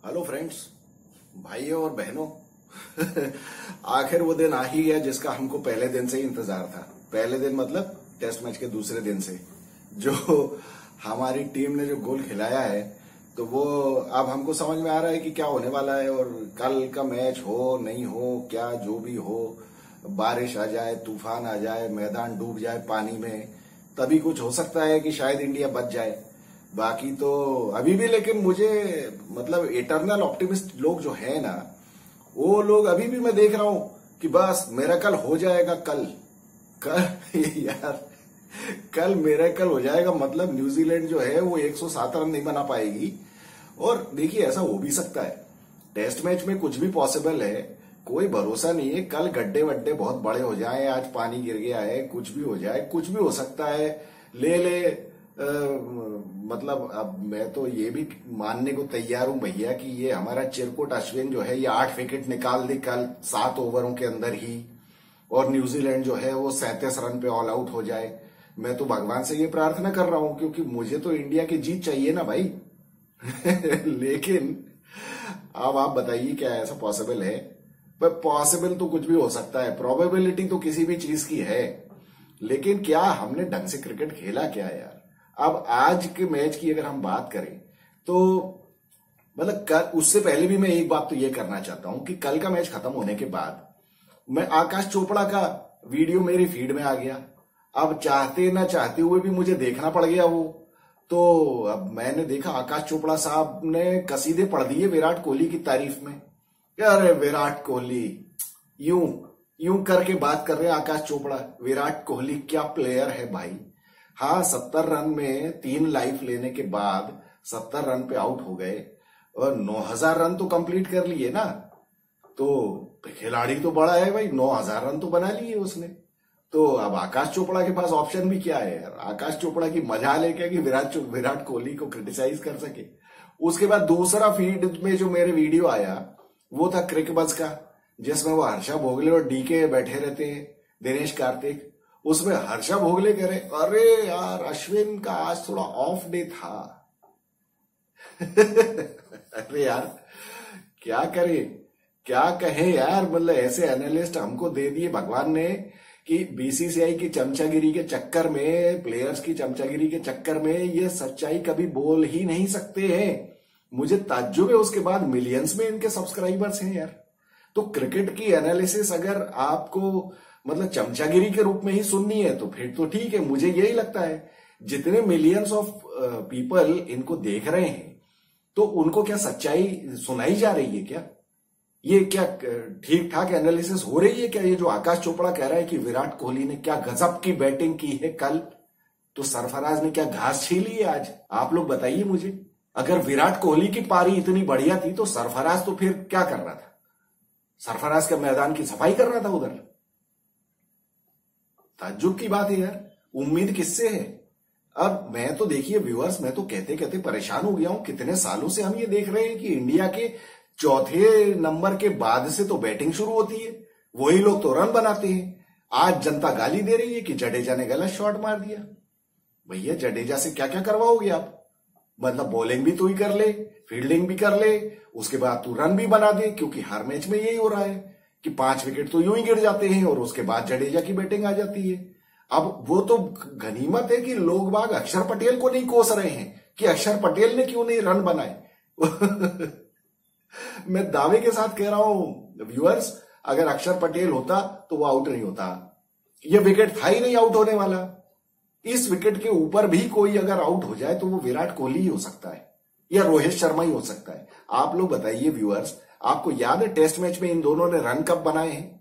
Hello friends, भाइयों और बहनों। आखिर वो दिन आ ही गया जिसका हमको पहले दिन से ही इंतजार था। पहले दिन मतलब टेस्ट मैच के दूसरे दिन से जो हमारी टीम ने जो गोल खिलाया है, तो वो अब हमको समझ में आ रहा है कि क्या होने वाला है। और कल का मैच हो नहीं हो, क्या जो भी हो, बारिश आ जाए, तूफान आ जाए, मैदान डूब जाए पानी में, तभी कुछ हो सकता है कि शायद इंडिया बच जाए। बाकी तो अभी भी, लेकिन मुझे मतलब इटरनल ऑप्टिमिस्ट लोग जो है ना, वो लोग अभी भी मैं देख रहा हूं कि बस मिरेकल हो जाएगा कल। यार कल मिरेकल हो जाएगा, मतलब न्यूजीलैंड जो है वो 107 रन नहीं बना पाएगी। और देखिए, ऐसा हो भी सकता है, टेस्ट मैच में कुछ भी पॉसिबल है, कोई भरोसा नहीं है। कल गड्ढे वड्ढे बहुत बड़े हो जाए, आज पानी गिर गया है, कुछ भी हो जाए, कुछ भी हो सकता है। ले मतलब अब मैं तो ये भी मानने को तैयार हूं भैया कि ये हमारा चिरकुट अश्विन जो है ये 8 विकेट निकाल दे कल 7 ओवरों के अंदर ही, और न्यूजीलैंड जो है वो 37 रन पे ऑल आउट हो जाए। मैं तो भगवान से ये प्रार्थना कर रहा हूं, क्योंकि मुझे तो इंडिया की जीत चाहिए ना भाई। लेकिन अब आप बताइए, क्या ऐसा पॉसिबल है? पर पॉसिबल तो कुछ भी हो सकता है, प्रोबेबिलिटी तो किसी भी चीज की है, लेकिन क्या हमने ढंग से क्रिकेट खेला क्या यार? अब आज के मैच की अगर हम बात करें तो मतलब कल, उससे पहले भी मैं एक बात तो ये करना चाहता हूं कि कल का मैच खत्म होने के बाद मैं आकाश चोपड़ा का वीडियो मेरी फीड में आ गया। अब चाहते ना चाहते हुए भी मुझे देखना पड़ गया वो। तो अब मैंने देखा आकाश चोपड़ा साहब ने कसीदे पढ़ दिए विराट कोहली की तारीफ में। अरे विराट कोहली, यूं यूं करके बात कर रहे हैं आकाश चोपड़ा, विराट कोहली क्या प्लेयर है भाई। हाँ, 70 रन में 3 लाइफ लेने के बाद 70 रन पे आउट हो गए और 9000 रन तो कंप्लीट कर लिए ना। तो खिलाड़ी तो बड़ा है भाई, 9000 रन तो बना लिए उसने। तो अब आकाश चोपड़ा के पास ऑप्शन भी क्या है यार? आकाश चोपड़ा की मजाल है क्या कि विराट कोहली को क्रिटिसाइज कर सके? उसके बाद दूसरा फीड में जो मेरे वीडियो आया वो था क्रिकबज का, जिसमें वो हर्षा भोगले और डीके बैठे रहते हैं, दिनेश कार्तिक। उसमें हर्षा भोगले कह रहे, अरे यार अश्विन का आज थोड़ा ऑफ डे था। अरे यार क्या करे, क्या कहे यार। मतलब ऐसे एनालिस्ट हमको दे दिए भगवान ने कि बीसीसीआई की चमचागिरी के चक्कर में, प्लेयर्स की चमचागिरी के चक्कर में ये सच्चाई कभी बोल ही नहीं सकते हैं। मुझे ताज्जुब है, उसके बाद मिलियंस में इनके सब्सक्राइबर्स हैं यार। तो क्रिकेट की एनालिसिस अगर आपको मतलब चमचागिरी के रूप में ही सुननी है तो फिर तो ठीक है, मुझे यही लगता है। जितने मिलियंस ऑफ पीपल इनको देख रहे हैं, तो उनको क्या सच्चाई सुनाई जा रही है क्या? ये क्या ठीक ठाक एनालिसिस हो रही है क्या? ये जो आकाश चोपड़ा कह रहा है कि विराट कोहली ने क्या गजब की बैटिंग की है कल, तो सरफराज ने क्या घास छीली है आज? आप लोग बताइए मुझे। अगर विराट कोहली की पारी इतनी बढ़िया थी तो सरफराज तो फिर क्या कर रहा था? सरफराज का मैदान की सफाई कर रहा था उधर। ताज्जुब की बात है यार, उम्मीद किससे है? अब मैं तो देखिए व्यूअर्स, मैं तो कहते कहते परेशान हो गया हूं। कितने सालों से हम ये देख रहे हैं कि इंडिया के चौथे नंबर के बाद से तो बैटिंग शुरू होती है, वही लोग तो रन बनाते हैं। आज जनता गाली दे रही है कि जडेजा ने गलत शॉट मार दिया। भैया जडेजा से क्या क्या करवाओगे आप? मतलब बॉलिंग भी तू ही कर ले, फील्डिंग भी कर ले, उसके बाद तू रन भी बना दे, क्योंकि हर मैच में यही हो रहा है कि 5 विकेट तो यूं ही गिर जाते हैं और उसके बाद जडेजा की बैटिंग आ जाती है। अब वो तो गनीमत है कि लोग बाग अक्षर पटेल को नहीं कोस रहे हैं कि अक्षर पटेल ने क्यों नहीं रन बनाए। मैं दावे के साथ कह रहा हूं व्यूअर्स, अगर अक्षर पटेल होता तो वो आउट नहीं होता। ये विकेट था ही नहीं आउट होने वाला। इस विकेट के ऊपर भी कोई अगर आउट हो जाए तो वो विराट कोहली ही हो सकता है या रोहित शर्मा ही हो सकता है। आप लोग बताइए व्यूअर्स, आपको याद है टेस्ट मैच में इन दोनों ने रन कब बनाए हैं?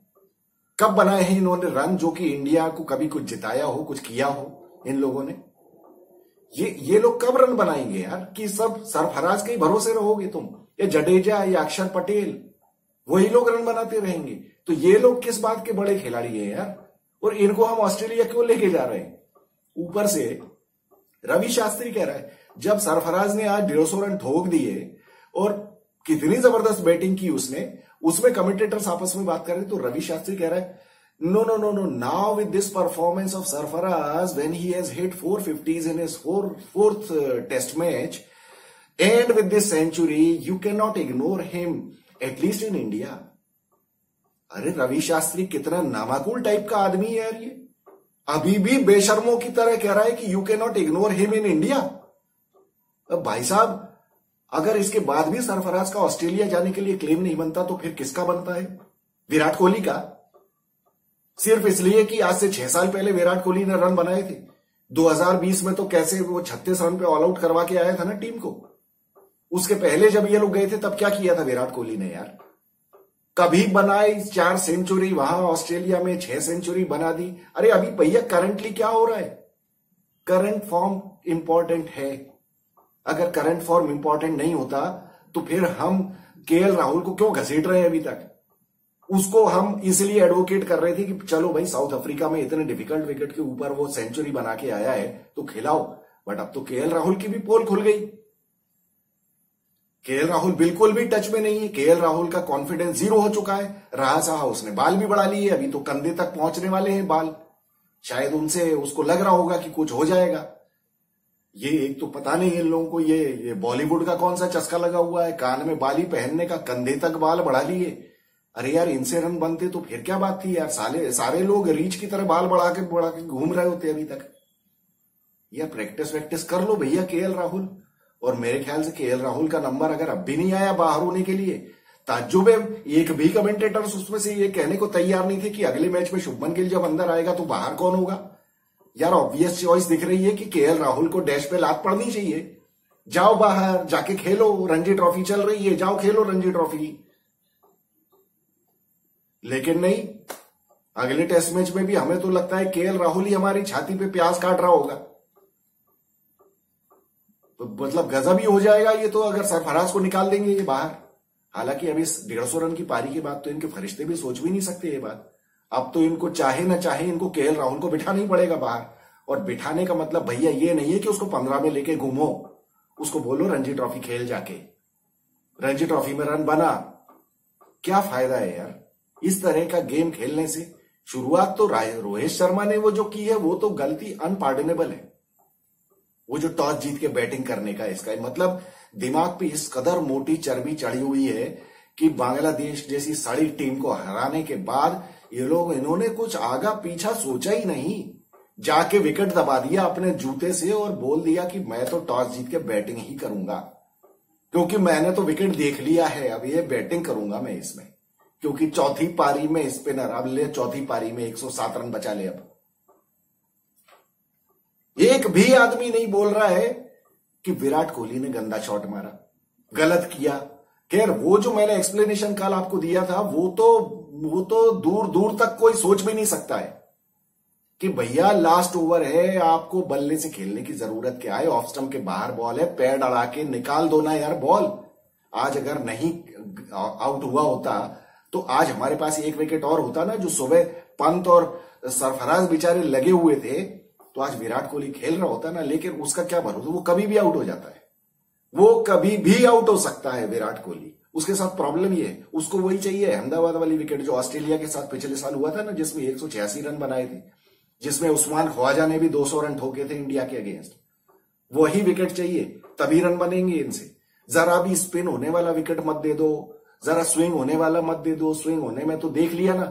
कब बनाए हैं इन्होंने रन, जो कि इंडिया को कभी कुछ जिताया हो, कुछ किया हो इन लोगों ने? ये लोग कब रन बनाएंगे यार? कि सब सरफराज के ही भरोसे रहोगे तुम, या जडेजा या अक्षर पटेल, वही लोग रन बनाते रहेंगे? तो ये लोग किस बात के बड़े खिलाड़ी हैं यार? और इनको हम ऑस्ट्रेलिया क्यों लेके जा रहे हैं? ऊपर से रवि शास्त्री कह रहा है, जब सरफराज ने आज 150 रन ठोक दिए और कितनी जबरदस्त बैटिंग की उसने, उसमें कमेंटेटर्स आपस में बात कर रहे, तो रवि शास्त्री कह रहा है, no no no no, now with this performance of Sarfaraz when he has hit 450s in his fourth test match, and with this century you can not ignore him at least in India. अरे रवि शास्त्री कितना नामाकुल type का आदमी है यार, ये अभी भी बेशर्मों की तरह कह रहा है कि you can not ignore him in India. अब भाई साहब, अगर इसके बाद भी सरफराज का ऑस्ट्रेलिया जाने के लिए क्लेम नहीं बनता तो फिर किसका बनता है? विराट कोहली का। सिर्फ इसलिए कि आज से 6 साल पहले विराट कोहली ने रन बनाए थे। 2020 में तो कैसे वो 36 रन पे ऑल आउट करवा के आया था ना टीम को। उसके पहले जब ये लोग गए थे तब क्या किया था विराट कोहली ने यार? कभी बनाई 4 सेंचुरी, वहां ऑस्ट्रेलिया में 6 सेंचुरी बना दी। अरे अभी भैया करंटली क्या हो रहा है? करंट फॉर्म इंपॉर्टेंट है। अगर करंट फॉर्म इंपॉर्टेंट नहीं होता तो फिर हम केएल राहुल को क्यों घसीट रहे हैं अभी तक? उसको हम इसलिए एडवोकेट कर रहे थे कि चलो भाई, साउथ अफ्रीका में इतने डिफिकल्ट विकेट के ऊपर वो सेंचुरी बना के आया है तो खिलाओ। बट अब तो केएल राहुल की भी पोल खुल गई। केएल राहुल बिल्कुल भी टच में नहीं है। केएल राहुल का कॉन्फिडेंस 0 हो चुका है। रहा सहा उसने बाल भी बढ़ा लिए, अभी तो कंधे तक पहुंचने वाले हैं बाल। शायद उनसे उसको लग रहा होगा कि कुछ हो जाएगा। ये एक तो पता नहीं इन लोगों को ये बॉलीवुड का कौन सा चस्का लगा हुआ है, कान में बाली पहनने का, कंधे तक बाल बढ़ा लिए। अरे यार, इनसे रन बनते तो फिर क्या बात थी यार? सारे लोग रीच की तरह बाल बढ़ा के घूम रहे होते अभी तक। यार प्रैक्टिस वैक्टिस कर लो भैया केएल राहुल। और मेरे ख्याल से केएल राहुल का नंबर अगर अब भी नहीं आया बाहर होने के लिए, ताज्जुब है। एक भी कमेंटेटर्स उसमें से ये कहने को तैयार नहीं थे कि अगले मैच में शुभमन गिल जब अंदर आएगा तो बाहर कौन होगा। यार ऑब्वियस चॉइस दिख रही है कि केएल राहुल को डैश पे लात पड़नी चाहिए। जाओ बाहर, जाके खेलो, रणजी ट्रॉफी चल रही है, जाओ खेलो रणजी ट्रॉफी। लेकिन नहीं, अगले टेस्ट मैच में भी हमें तो लगता है केएल राहुल ही हमारी छाती पे प्याज काट रहा होगा। तो मतलब गजब ही हो जाएगा ये तो, अगर सरफराज को निकाल देंगे ये बाहर। हालांकि अभी 150 रन की पारी के बाद तो इनके फरिश्ते भी सोच भी नहीं सकते ये बात। अब तो इनको चाहे ना चाहे इनको केएल राहुल को बिठाना ही पड़ेगा बाहर। और बिठाने का मतलब भैया ये नहीं है कि उसको 15 में लेके घूमो। उसको बोलो रणजी ट्रॉफी खेल, जाके रणजी ट्रॉफी में रन बना। क्या फायदा है यार इस तरह का गेम खेलने से? शुरुआत तो रोहित शर्मा ने वो जो की है वो तो गलती अनपार्डनेबल है। वो जो टॉस जीत के बैटिंग करने का, इसका मतलब दिमाग पे इस कदर मोटी चर्बी चढ़ी हुई है कि बांग्लादेश जैसी सारी टीम को हराने के बाद इन्होंने कुछ आगा पीछा सोचा ही नहीं। जाके विकेट दबा दिया अपने जूते से और बोल दिया कि मैं तो टॉस जीत के बैटिंग ही करूंगा, क्योंकि मैंने तो विकेट देख लिया है, अब ये बैटिंग करूंगा मैं इसमें। क्योंकि चौथी पारी में स्पिनर, अब ले चौथी पारी में 107 रन बचा ले। अब एक भी आदमी नहीं बोल रहा है कि विराट कोहली ने गंदा शॉट मारा, गलत किया। खैर वो जो मैंने एक्सप्लेनेशन कल आपको दिया था वो तो दूर दूर तक कोई भी सोच नहीं सकता है कि भैया लास्ट ओवर है, आपको बल्ले से खेलने की जरूरत क्या है? ऑफ स्टंप के बाहर बॉल है, पैर अड़ा के निकाल दो ना यार बॉल। आज अगर नहीं आउट हुआ होता तो आज हमारे पास एक विकेट और होता ना, जो सुबह पंत और सरफराज बेचारे लगे हुए थे तो आज विराट कोहली खेल रहा होता ना। लेकिन उसका क्या भरोसा, वो कभी भी आउट हो जाता है, वो कभी भी आउट हो सकता है विराट कोहली। उसके साथ प्रॉब्लम ये है, उसको वही चाहिए अहमदाबाद वाली विकेट जो ऑस्ट्रेलिया के साथ पिछले साल हुआ था ना, जिसमें 186 रन बनाए थे, जिसमें उस्मान ख्वाजा ने भी 200 रन ठोके थे इंडिया के अगेंस्ट। वही विकेट चाहिए, तभी रन बनेंगे इनसे। जरा भी स्पिन होने वाला विकेट मत दे दो, जरा स्विंग होने वाला मत दे दो। स्विंग होने में तो देख लिया ना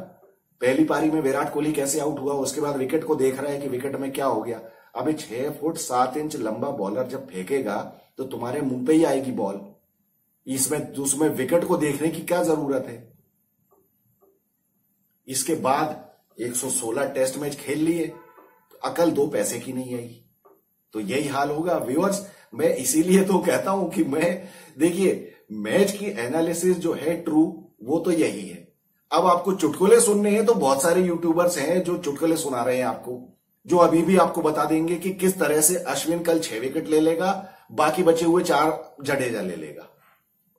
पहली पारी में विराट कोहली कैसे आउट हुआ, उसके बाद विकेट को देख रहा है कि विकेट में क्या हो गया। अबे 6 फुट 7 इंच लंबा बॉलर जब फेंकेगा तो तुम्हारे मुंह पे ही आएगी बॉल। उसमें विकेट को देखने की क्या जरूरत है? इसके बाद 116 टेस्ट मैच खेल लिए, अकल 2 पैसे की नहीं आई। तो यही हाल होगा व्यूअर्स। मैं इसीलिए तो कहता हूं कि देखिए मैच की एनालिसिस जो है ट्रू, वो तो यही है। अब आपको चुटकुले सुनने हैं तो बहुत सारे यूट्यूबर्स हैं जो चुटकुले सुना रहे हैं आपको, जो अभी भी आपको बता देंगे कि किस तरह से अश्विन कल 6 विकेट ले लेगा, बाकी बचे हुए 4 जडेजा ले लेगा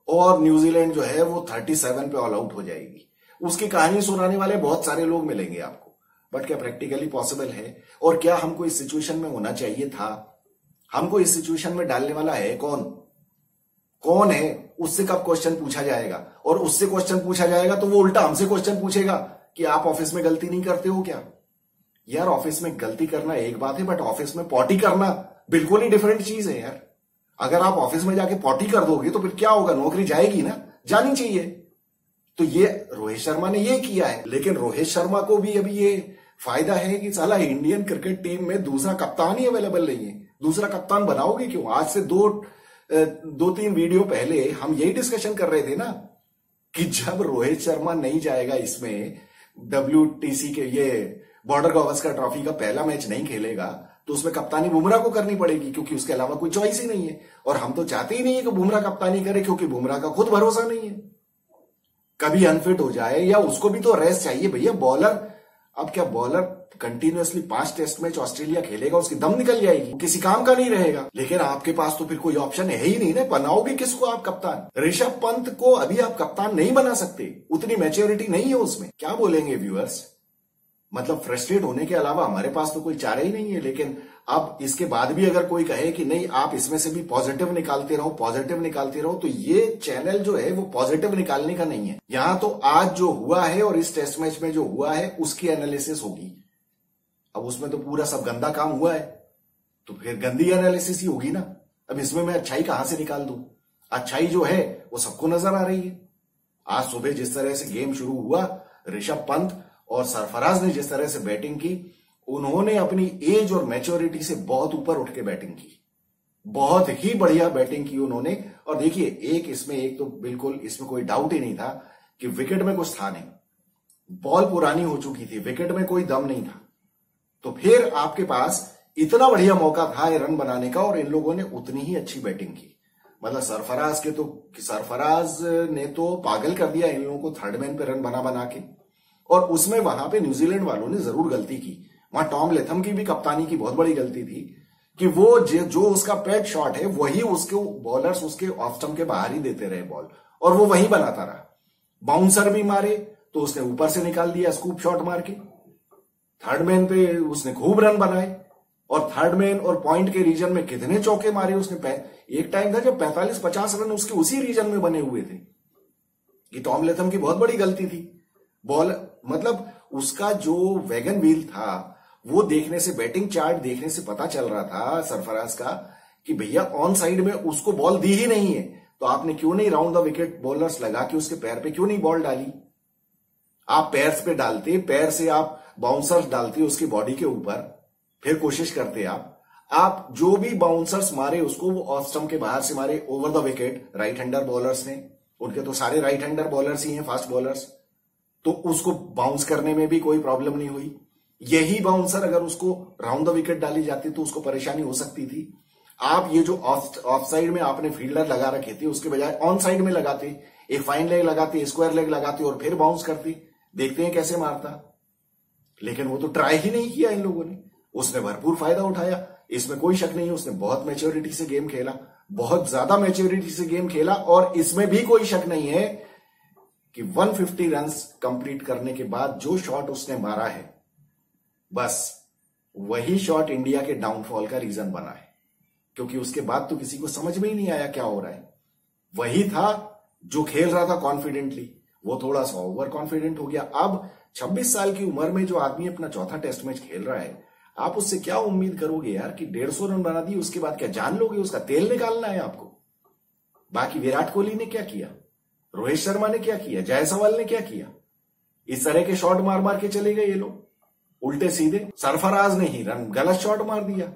और न्यूजीलैंड जो है वो 37 पे ऑल आउट हो जाएगी। उसकी कहानी सुनाने वाले बहुत सारे लोग मिलेंगे आपको। बट क्या प्रैक्टिकली पॉसिबल है? और क्या हमको इस सिचुएशन में होना चाहिए था? हमको इस सिचुएशन में डालने वाला है कौन है? उससे कब क्वेश्चन पूछा जाएगा? और उससे क्वेश्चन पूछा जाएगा तो वो उल्टा हमसे क्वेश्चन पूछेगा कि आप ऑफिस में गलती नहीं करते हो क्या? यार ऑफिस में गलती करना एक बात है, बट ऑफिस में पॉटी करना बिल्कुल ही डिफरेंट चीज है यार। अगर आप ऑफिस में जाके पॉटी कर दोगे तो फिर क्या होगा, नौकरी जाएगी ना, जानी चाहिए। तो ये रोहित शर्मा ने ये किया है। लेकिन रोहित शर्मा को भी अभी ये फायदा है कि साला इंडियन क्रिकेट टीम में दूसरा कप्तान ही अवेलेबल नहीं है। दूसरा कप्तान बनाओगे क्यों? आज से दो तीन वीडियो पहले हम यही डिस्कशन कर रहे थे ना कि जब रोहित शर्मा नहीं जाएगा इसमें, WTC के ये बॉर्डर गावस्कर ट्रॉफी का पहला मैच नहीं खेलेगा, तो उसमें कप्तानी बुमराह को करनी पड़ेगी, क्योंकि उसके अलावा कोई चॉइस ही नहीं है। और हम तो चाहते ही नहीं है कि बुमराह कप्तानी करे, क्योंकि बुमराह का खुद भरोसा नहीं है, कभी अनफिट हो जाए, या उसको भी तो रेस्ट चाहिए भैया। बॉलर, अब क्या bowler continuously 5 test match Australia खेलेगा, उसकी दम निकल जाएगी, किसी काम का नहीं रहेगा। लेकिन आपके पास तो फिर कोई ऑप्शन है ही नहीं ना, बनाओगे किसको आप कप्तान? ऋषभ पंत को अभी आप कप्तान नहीं बना सकते, उतनी मैच्योरिटी नहीं है उसमें। क्या बोलेंगे व्यूअर्स? मतलब फ्रस्ट्रेट होने के अलावा हमारे पास तो कोई चारा ही नहीं है। लेकिन अब इसके बाद भी अगर कोई कहे कि नहीं आप इसमें से भी पॉजिटिव निकालते रहो, पॉजिटिव निकालते रहो, तो ये चैनल जो है वो पॉजिटिव निकालने का नहीं है। यहां तो आज जो हुआ है और इस टेस्ट मैच में जो हुआ है उसकी एनालिसिस होगी। अब उसमें तो पूरा सब गंदा काम हुआ है, तो फिर गंदी एनालिसिस ही होगी ना। अब इसमें मैं अच्छाई कहां से निकाल दूं? अच्छाई जो है वो सबको नजर आ रही है। आज सुबह जिस तरह से गेम शुरू हुआ, ऋषभ पंत और सरफराज ने जिस तरह से बैटिंग की, उन्होंने अपनी एज और मैच्योरिटी से बहुत ऊपर उठ के बैटिंग की, बहुत ही बढ़िया बैटिंग की उन्होंने। और देखिए एक तो बिल्कुल इसमें कोई डाउट ही नहीं था कि विकेट में कुछ था नहीं, बॉल पुरानी हो चुकी थी, विकेट में कोई दम नहीं था। तो फिर आपके पास इतना बढ़िया मौका था रन बनाने का, और इन लोगों ने उतनी ही अच्छी बैटिंग की। मतलब सरफराज ने तो पागल कर दिया इन लोगों को थर्ड मैन पे रन बना बना के। और उसमें वहां पे न्यूजीलैंड वालों ने जरूर गलती की। वहां टॉम लेथम की भी कप्तानी की बहुत बड़ी गलती थी कि वो जो उसका पैड शॉट है वही उसके बॉलर्स उसके ऑफ स्टंप के बाहर ही देते रहे बॉल, और वो वहीं बनाता रहा। बाउंसर भी मारे तो उसने ऊपर से निकाल दिया स्कूप शॉट मार के। थर्ड मैन पे उसने खूब रन बनाए, और थर्ड मैन और पॉइंट के रीजन में कितने चौके मारे उसने। एक टाइम था जब 45-50 रन उसके उसी रीजन में बने हुए थे। कि टॉम लेथम की बहुत बड़ी गलती थी। बॉल मतलब उसका जो वैगन व्हील था वो देखने से, बैटिंग चार्ट देखने से पता चल रहा था सरफराज का कि भैया ऑन साइड में उसको बॉल दी ही नहीं है। तो आपने क्यों नहीं राउंड द विकेट बॉलर्स लगा के उसके पैर पे क्यों नहीं बॉल डाली? आप पैर पे डालते, पैर से आप बाउंसर्स डालते उसकी बॉडी के ऊपर, फिर कोशिश करते आप जो भी बाउंसर्स मारे उसको वो ऑफ स्टंप के बाहर से मारे over the wicket. Right hander bowlers ने, उनके तो सारे राइट हैंडर बॉलर्स ही हैं, फास्ट बॉलर्स, तो उसको बाउंस करने में भी कोई प्रॉब्लम नहीं हुई। यही बाउंसर अगर उसको राउंड द विकेट डाली जाती तो उसको परेशानी हो सकती थी। आप ये जो ऑफ साइड में आपने फील्डर लगा रखे थे उसके बजाय ऑन साइड में लगाते, एक फाइन लेग लगाते, स्क्वायर लेग लगाते और फिर बाउंस करते, देखते हैं कैसे मारता। लेकिन वो तो ट्राई ही नहीं किया इन लोगों ने। उसने भरपूर फायदा उठाया, इसमें कोई शक नहीं है। उसने बहुत मैच्योरिटी से गेम खेला, बहुत ज्यादा मैच्योरिटी से गेम खेला, और इसमें भी कोई शक नहीं है कि 150 रन्स कंप्लीट करने के बाद जो शॉट उसने मारा है, बस वही शॉट इंडिया के डाउनफॉल का रीजन बना है। क्योंकि उसके बाद तो किसी को समझ में ही नहीं आया क्या हो रहा है। वही था जो खेल रहा था कॉन्फिडेंटली, वो थोड़ा सा ओवर कॉन्फिडेंट हो गया। अब 26 साल की उम्र में जो आदमी अपना चौथा टेस्ट मैच खेल रहा है, आप उससे क्या उम्मीद करोगे यार कि 150 रन बना दिए, उसके बाद क्या जान लोगे? उसका तेल निकालना है आपको। बाकी विराट कोहली ने क्या किया, रोहित शर्मा ने क्या किया, जायसवाल ने क्या किया? इस तरह के शॉट मार मार के चले गए ये लोग उल्टे सीधे। सरफराज ने ही रन गलत शॉट मार दिया,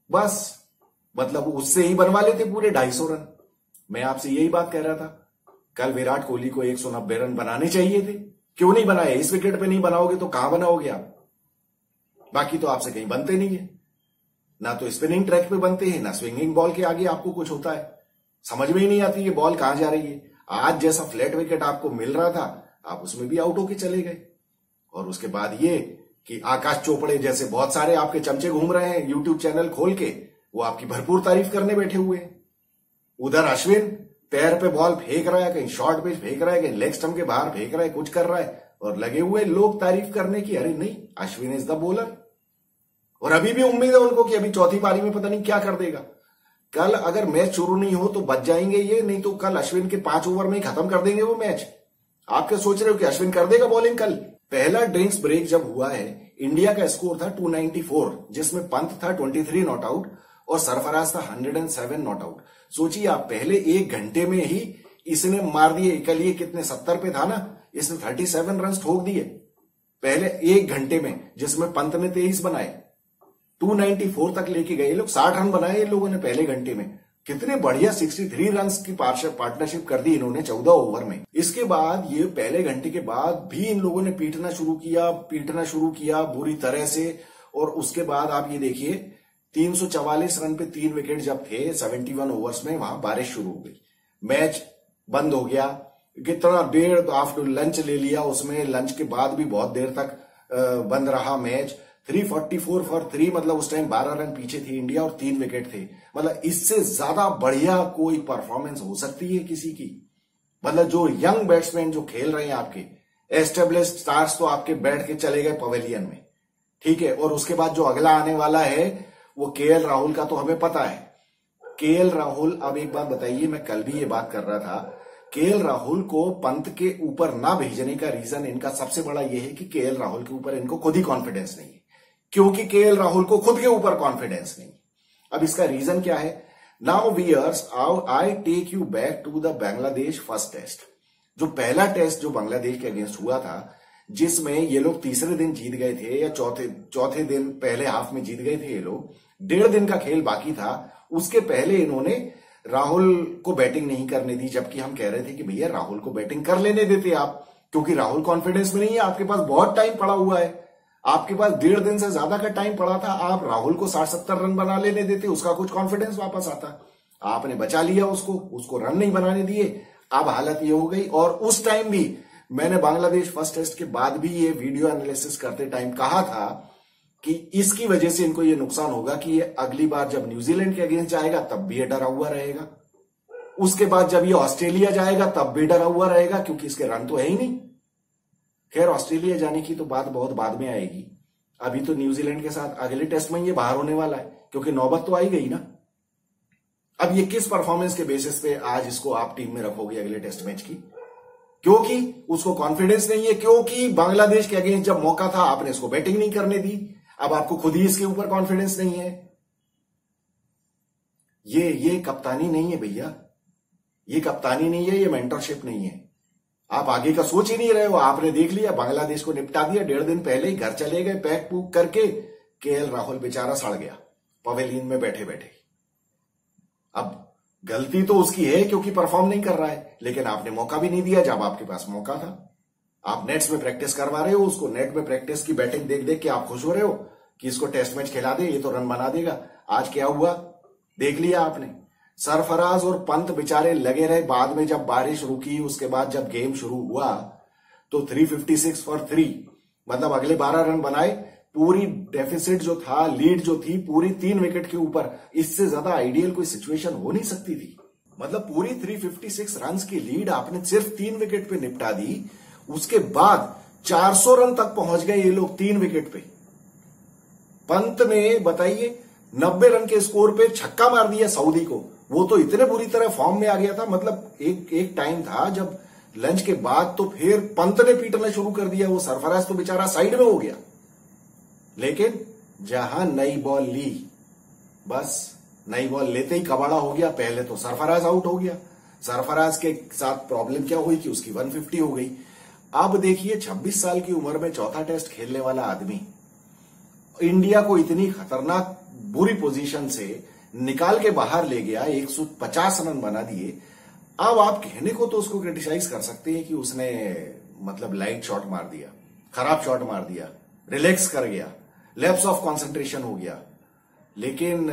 बस मतलब उससे ही बनवा लेते पूरे 250 रन। मैं आपसे यही बात कह रहा था, कल विराट कोहली को 190 रन बनाने चाहिए थे, क्यों नहीं बनाए? इस विकेट पे नहीं बनाओगे तो कहां बनाओगे आप? बाकी तो आपसे कहीं बनते नहीं है, ना तो स्पिनिंग ट्रैक पे बनते हैं, ना स्विंगिंग बॉल के आगे आपको कुछ होता है। समझ में ही नहीं आती ये बॉल कहां जा रही है। आज जैसा फ्लैट विकेट आपको मिल रहा था, आप उसमें भी आउट होके चले गए। और उसके बाद ये कि आकाश चोपड़े जैसे बहुत सारे आपके चमचे घूम रहे हैं यूट्यूब चैनल खोल के, वो आपकी भरपूर तारीफ करने बैठे हुए हैं। उधर अश्विन पैर पे बॉल फेंक रहा है, कहीं शॉर्ट पिच फेंक रहा है, कहीं लेग स्टंप के बाहर फेंक रहा है, कुछ कर रहा है, और लगे हुए लोग तारीफ करने की, अरे नहीं अश्विन इज द बॉलर। और अभी भी उम्मीद है उनको कि अभी चौथी पारी में पता नहीं क्या कर देगा। कल अगर मैच शुरू नहीं हो तो बच जाएंगे ये, नहीं तो कल अश्विन के 5 ओवर में ही खत्म कर देंगे वो मैच। आप क्या सोच रहे हो कि अश्विन कर देगा बॉलिंग कल? पहला ड्रिंक्स ब्रेक जब हुआ है, इंडिया का स्कोर था 294, जिसमें पंत था 23 नॉट आउट और सरफराज था 107 नॉट आउट। सोचिए आप, पहले 1 घंटे में ही इसने मार दिए। कल ये कितने 70 पे था ना, इसने 37 रन ठोक दिए पहले 1 घंटे में, जिसमें पंत ने 23 बनाए। 294 तक लेके गए लोग, 60 रन बनाए इन लोगों ने पहले घंटे में। कितने बढ़िया 63 रन की पार्टनरशिप कर दी इन्होंने 14 ओवर में। इसके बाद ये पहले घंटे के बाद भी इन लोगों ने पीटना शुरू किया बुरी तरह से। और उसके बाद आप ये देखिए 344 रन पे 3 विकेट जब थे 71 ओवर्स में, वहां बारिश शुरू हो गई, मैच बंद हो गया। कितना देर आफ्टर लंच ले लिया, उसमें लंच के बाद भी बहुत देर तक बंद रहा मैच। 344 फॉर 3, मतलब उस टाइम 12 रन पीछे थी इंडिया और 3 विकेट थे। मतलब इससे ज्यादा बढ़िया कोई परफॉर्मेंस हो सकती है किसी की? मतलब जो यंग बैट्समैन जो खेल रहे हैं आपके एस्टेब्लिश्ड स्टार्स, तो आपके बैठ के चले गए पवेलियन में, ठीक है। और उसके बाद जो अगला आने वाला है वो केएल राहुल का, तो हमें पता है केएल राहुल। अब एक बात बताइए, मैं कल भी ये बात कर रहा था, केएल राहुल को पंत के ऊपर ना भेजने का रीजन इनका सबसे बड़ा ये है कि केएल राहुल के ऊपर इनको खुद ही कॉन्फिडेंस नहीं है, क्योंकि केएल राहुल को खुद के ऊपर कॉन्फिडेंस नहीं। अब इसका रीजन क्या है? Now years, I take you back to the Bangladesh first test. जो पहला टेस्ट जो बांग्लादेश के अगेंस्ट हुआ था, जिसमें ये लोग तीसरे दिन जीत गए थे या चौथे दिन पहले हाफ में जीत गए थे ये लोग, 1.5 दिन का खेल बाकी था। उसके पहले इन्होंने राहुल को बैटिंग नहीं करने दी, जबकि हम कह रहे थे कि भैया राहुल को बैटिंग कर लेने देते आप, क्योंकि राहुल कॉन्फिडेंस में नहीं है, आपके पास बहुत टाइम पड़ा हुआ है, आपके पास 1.5 दिन से ज्यादा का टाइम पड़ा था। आप राहुल को 60-70 रन बना लेने देते, उसका कुछ कॉन्फिडेंस वापस आता। आपने बचा लिया उसको रन नहीं बनाने दिए। अब हालत ये हो गई। और उस टाइम भी मैंने बांग्लादेश फर्स्ट टेस्ट के बाद भी ये वीडियो एनालिसिस करते टाइम कहा था कि इसकी वजह से इनको ये नुकसान होगा कि ये अगली बार जब न्यूजीलैंड के अगेंस्ट जाएगा तब भी ये डरा हुआ रहेगा, उसके बाद जब ये ऑस्ट्रेलिया जाएगा तब भी डरा हुआ रहेगा, क्योंकि इसके रन तो है ही नहीं। खैर, ऑस्ट्रेलिया जाने की तो बात बहुत बाद में आएगी। अभी तो न्यूजीलैंड के साथ अगले टेस्ट में ये बाहर होने वाला है, क्योंकि नौबत तो आई गई ना। अब ये किस परफॉर्मेंस के बेसिस पे आज इसको आप टीम में रखोगे अगले टेस्ट मैच की? क्योंकि उसको कॉन्फिडेंस नहीं है, क्योंकि बांग्लादेश के अगेंस्ट जब मौका था आपने इसको बैटिंग नहीं करने दी। अब आपको खुद ही इसके ऊपर कॉन्फिडेंस नहीं है। ये कप्तानी नहीं है भैया, ये कप्तानी नहीं है, ये मेंटरशिप नहीं है। आप आगे का सोच ही नहीं रहे हो। आपने देख लिया, बांग्लादेश को निपटा दिया, 1.5 दिन पहले ही घर चले गए पैक पूक करके। केएल राहुल बेचारा सड़ गया पवेलियन में बैठे बैठे। अब गलती तो उसकी है क्योंकि परफॉर्म नहीं कर रहा है, लेकिन आपने मौका भी नहीं दिया जब आपके पास मौका था। आप नेट्स में प्रैक्टिस करवा रहे हो उसको, नेट में प्रैक्टिस की बैटिंग देख देख के आप खुश हो रहे हो कि इसको टेस्ट मैच खिला दे, ये तो रन बना देगा। आज क्या हुआ देख लिया आपने। सरफराज और पंत बेचारे लगे रहे। बाद में जब बारिश रुकी, उसके बाद जब गेम शुरू हुआ तो 356 फॉर 3, मतलब अगले 12 रन बनाए। पूरी डेफिसिट जो था, लीड जो थी पूरी 3 विकेट के ऊपर। इससे ज्यादा आइडियल कोई सिचुएशन हो नहीं सकती थी। मतलब पूरी 356 रन की लीड आपने सिर्फ 3 विकेट पे निपटा दी। उसके बाद 400 रन तक पहुंच गए ये लोग 3 विकेट पे। पंत ने बताइए 90 रन के स्कोर पे छक्का मार दिया सऊदी को। वो तो इतने बुरी तरह फॉर्म में आ गया था। मतलब एक टाइम था जब लंच के बाद तो फिर पंत ने पीटना शुरू कर दिया। वो सरफराज तो बेचारा साइड में हो गया। लेकिन जहां नई बॉल ली, बस नई बॉल लेते ही कबाड़ा हो गया। पहले तो सरफराज आउट हो गया। सरफराज के साथ प्रॉब्लम क्या हुई कि उसकी 150 हो गई। अब देखिए 26 साल की उम्र में चौथा टेस्ट खेलने वाला आदमी इंडिया को इतनी खतरनाक बुरी पोजीशन से निकाल के बाहर ले गया, 150 रन बना दिए। अब आप कहने को तो उसको क्रिटिसाइज कर सकते हैं कि उसने मतलब लाइट शॉट मार दिया, खराब शॉट मार दिया, रिलैक्स कर गया, लैप्स ऑफ कंसंट्रेशन हो गया। लेकिन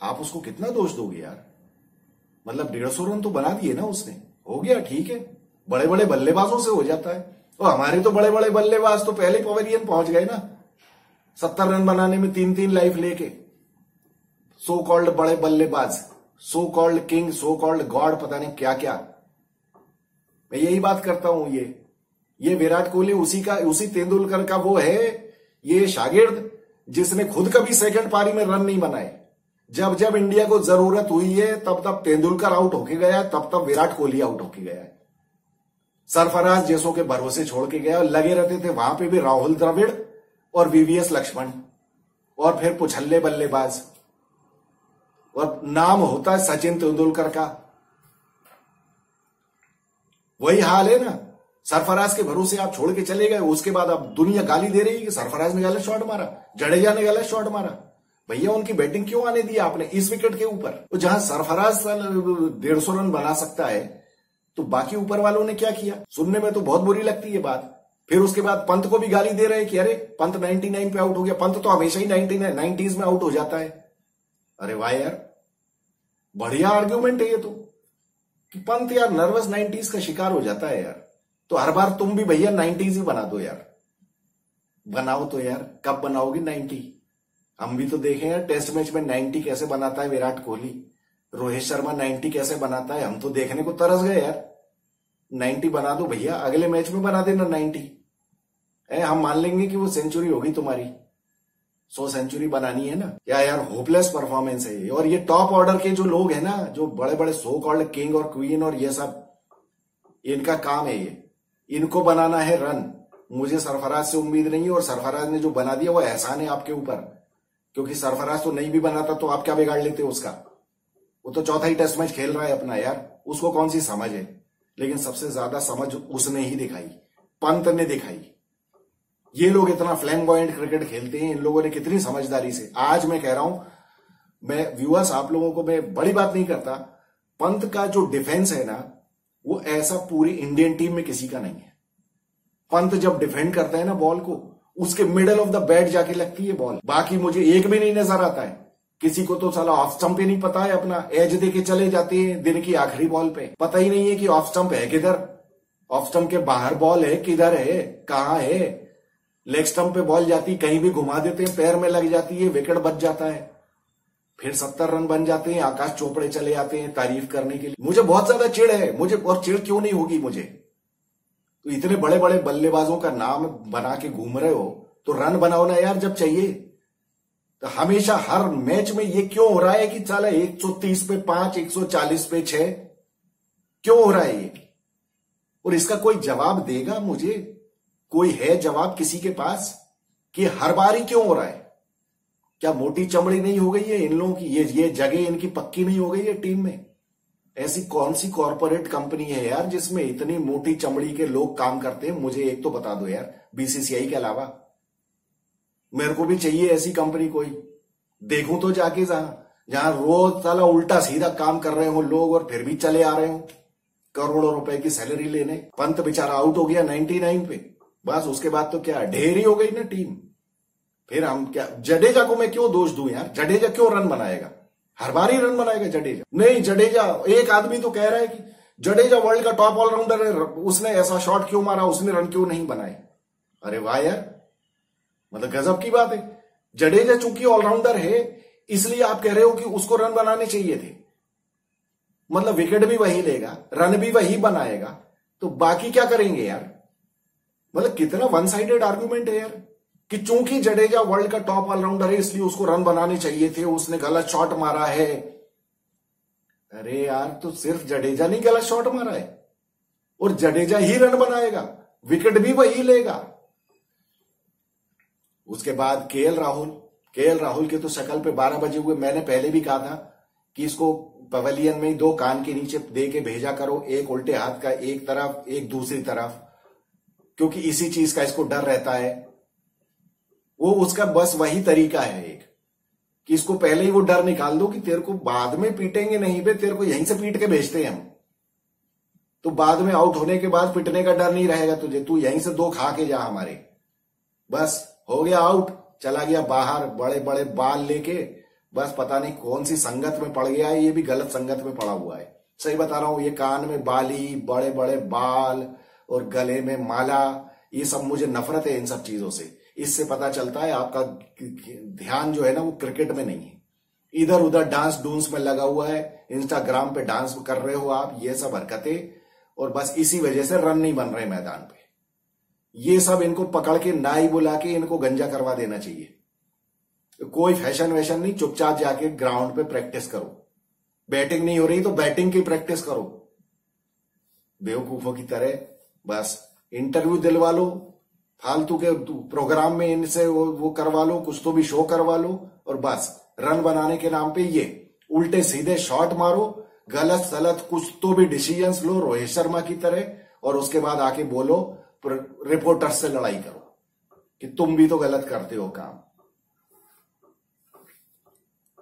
आप उसको कितना दोष दोगे यार? मतलब 150 रन तो बना दिए ना उसने, हो गया ठीक है। बड़े बड़े बल्लेबाजों से हो जाता है। और हमारे तो बड़े बड़े बल्लेबाज तो पहले पवेलियन पहुंच गए ना, 70 रन बनाने में 3-3 लाइफ लेके। सो कॉल्ड बड़े बल्लेबाज, so called king, so called God, पता नहीं क्या क्या। मैं यही बात करता हूं। ये विराट कोहली उसी तेंदुलकर का वो है, ये शागिर्द जिसने खुद कभी सेकंड पारी में रन नहीं बनाए। जब जब इंडिया को जरूरत हुई है तब तब तेंदुलकर आउट होके गया, तब तब विराट कोहली आउट होके गया है। सरफराज जैसों के भरोसे छोड़ के गया। लगे रहते थे वहां पे भी राहुल द्रविड़ और वीवीएस लक्ष्मण और फिर पुछल्ले बल्लेबाज। और नाम होता है सचिन तेंदुलकर का। वही हाल है ना, सरफराज के भरोसे आप छोड़ के चले गए, उसके बाद अब दुनिया गाली दे रही है कि सरफराज ने गलत शॉट मारा, जडेजा ने गलत शॉट मारा। भैया उनकी बैटिंग क्यों आने दी आपने इस विकेट के ऊपर? तो जहां सरफराज 150 रन बना सकता है तो बाकी ऊपर वालों ने क्या किया? सुनने में तो बहुत बुरी लगती है बात। फिर उसके बाद पंत को भी गाली दे रहे हैं कि अरे पंत 99 पे आउट हो गया। पंत तो हमेशा ही 90s में आउट हो जाता है। अरे वाह यार, बढ़िया आर्ग्यूमेंट है ये तो, कि पंत यार नर्वस 90s का शिकार हो जाता है यार। तो हर बार तुम भी भैया 90s ही बना दो यार, बनाओ तो यार। कब बनाओगे 90? हम भी तो देखें यार, टेस्ट मैच में 90 कैसे बनाता है विराट कोहली, रोहित शर्मा 90 कैसे बनाता है, हम तो देखने को तरस गए यार। 90 बना दो भैया, अगले मैच में बना देना 90। हम मान लेंगे कि वो सेंचुरी होगी तुम्हारी, 100 सेंचुरी बनानी है ना। क्या यार होपलेस परफॉर्मेंस है ये। और ये टॉप ऑर्डर के जो लोग हैं ना, जो बड़े बड़े सो कॉल्ड किंग और क्वीन और ये सब, इनका काम है ये, इनको बनाना है रन। मुझे सरफराज से उम्मीद नहीं है, और सरफराज ने जो बना दिया वो एहसान है आपके ऊपर, क्योंकि सरफराज तो नहीं भी बनाता तो आप क्या बिगाड़ लेते उसका? वो तो चौथा ही टेस्ट मैच खेल रहा है अपना यार, उसको कौन सी समझ है? लेकिन सबसे ज्यादा समझ उसने ही दिखाई, पंत ने दिखाई। ये लोग इतना फ्लैम्बॉयंट क्रिकेट खेलते हैं, इन लोगों ने कितनी समझदारी से। आज मैं कह रहा हूं, मैं व्यूअर्स आप लोगों को मैं बड़ी बात नहीं करता, पंत का जो डिफेंस है ना, वो ऐसा पूरी इंडियन टीम में किसी का नहीं है। पंत जब डिफेंड करता है ना बॉल को, उसके मिडल ऑफ द बैट जाके लगती है बॉल। बाकी मुझे एक भी नहीं नजर आता है किसी को। तो साला ऑफ स्टंप ही नहीं पता है, अपना एज दे के चले जाते हैं दिन की आखिरी बॉल पे। पता ही नहीं है कि ऑफ स्टंप है किधर, ऑफ स्टंप के बाहर बॉल है किधर है, कहां है। लेग स्टंप पे बॉल जाती, कहीं भी घुमा देते हैं, पैर में लग जाती है, विकेट बच जाता है। फिर 70 रन बन जाते हैं, आकाश चोपड़े चले आते हैं तारीफ करने के लिए। मुझे बहुत ज्यादा चिढ़ है मुझे, और चिढ़ क्यों नहीं होगी मुझे? तो इतने बड़े बड़े बल्लेबाजों का नाम बना के घूम रहे हो, तो रन बनाओ ना यार जब चाहिए। तो हमेशा हर मैच में ये क्यों हो रहा है कि साला 130 पे 5, 140 पे 6 क्यों हो रहा है ये? और इसका कोई जवाब देगा मुझे? कोई है जवाब किसी के पास कि हर बार ही क्यों हो रहा है? क्या मोटी चमड़ी नहीं हो गई है इन लोगों की? ये जगह इनकी पक्की नहीं हो गई है टीम में? ऐसी कौन सी कॉर्पोरेट कंपनी है यार जिसमें इतनी मोटी चमड़ी के लोग काम करते हैं? मुझे एक तो बता दो यार, बीसीसीआई के अलावा। मेरे को भी चाहिए ऐसी कंपनी कोई, देखूं तो जाके जहां रोज साला उल्टा सीधा काम कर रहे हो लोग, और फिर भी चले आ रहे हो करोड़ों रुपए की सैलरी लेने। पंत बेचारा आउट हो गया 99 पे, बस उसके बाद तो क्या ढेरी हो गई ना टीम। फिर हम क्या, जडेजा को मैं क्यों दोष दूं यार? जडेजा क्यों रन बनाएगा? हर बार ही रन बनाएगा जडेजा? नहीं, जडेजा, एक आदमी तो कह रहा है कि जडेजा वर्ल्ड का टॉप ऑलराउंडर है, उसने ऐसा शॉट क्यों मारा, उसने रन क्यों नहीं बनाए? अरे वाह यार, मतलब गजब की बात है। जडेजा चूंकि ऑलराउंडर है इसलिए आप कह रहे हो कि उसको रन बनाने चाहिए थे। मतलब विकेट भी वही लेगा, रन भी वही बनाएगा, तो बाकी क्या करेंगे यार? मतलब कितना वन साइडेड आर्गुमेंट है यार, कि चूंकि जडेजा वर्ल्ड का टॉप ऑलराउंडर है इसलिए उसको रन बनाने चाहिए थे, उसने गलत शॉट मारा है। अरे यार, तो सिर्फ जडेजा नहीं गलत शॉट मारा है, और जडेजा ही रन बनाएगा, विकेट भी वही लेगा। उसके बाद केएल राहुल के तो शक्ल पे 12 बजे हुए। मैंने पहले भी कहा था कि इसको पवेलियन में 2 कान के नीचे दे के भेजा करो, एक उल्टे हाथ का एक तरफ, एक दूसरी तरफ, क्योंकि इसी चीज का इसको डर रहता है। वो उसका बस वही तरीका है एक, कि इसको पहले ही वो डर निकाल दो कि तेरे को बाद में पीटेंगे नहीं बे, तेरे को यहीं से पीट के भेजते हैं हम, तो बाद में आउट होने के बाद पिटने का डर नहीं रहेगा तुझे, तू यहीं से 2 खा के जा हमारे। बस हो गया आउट, चला गया बाहर बड़े बड़े बाल लेके, बस पता नहीं कौन सी संगत में पड़ गया है, ये भी गलत संगत में पड़ा हुआ है। सही बता रहा हूं, ये कान में बाली, बड़े बड़े बाल और गले में माला, ये सब मुझे नफरत है इन सब चीजों से। इससे पता चलता है आपका ध्यान जो है ना वो क्रिकेट में नहीं है, इधर उधर डांस डूंस में लगा हुआ है, इंस्टाग्राम पे डांस कर रहे हो आप, ये सब हरकतें, और बस इसी वजह से रन नहीं बन रहे मैदान पे। ये सब इनको पकड़ के नाई बुला के इनको गंजा करवा देना चाहिए। कोई फैशन वैशन नहीं, चुपचाप जाके ग्राउंड पे प्रैक्टिस करो। बैटिंग नहीं हो रही तो बैटिंग की प्रैक्टिस करो, बेवकूफों की तरह। बस इंटरव्यू दिलवा लो, फालतू के प्रोग्राम में इनसे वो करवा लो, कुछ तो भी शो करवा लो, और बस रन बनाने के नाम पे ये उल्टे सीधे शॉट मारो, गलत सलत कुछ तो भी डिसीजंस लो रोहित शर्मा की तरह, और उसके बाद आके बोलो, रिपोर्टर्स से लड़ाई करो कि तुम भी तो गलत करते हो काम।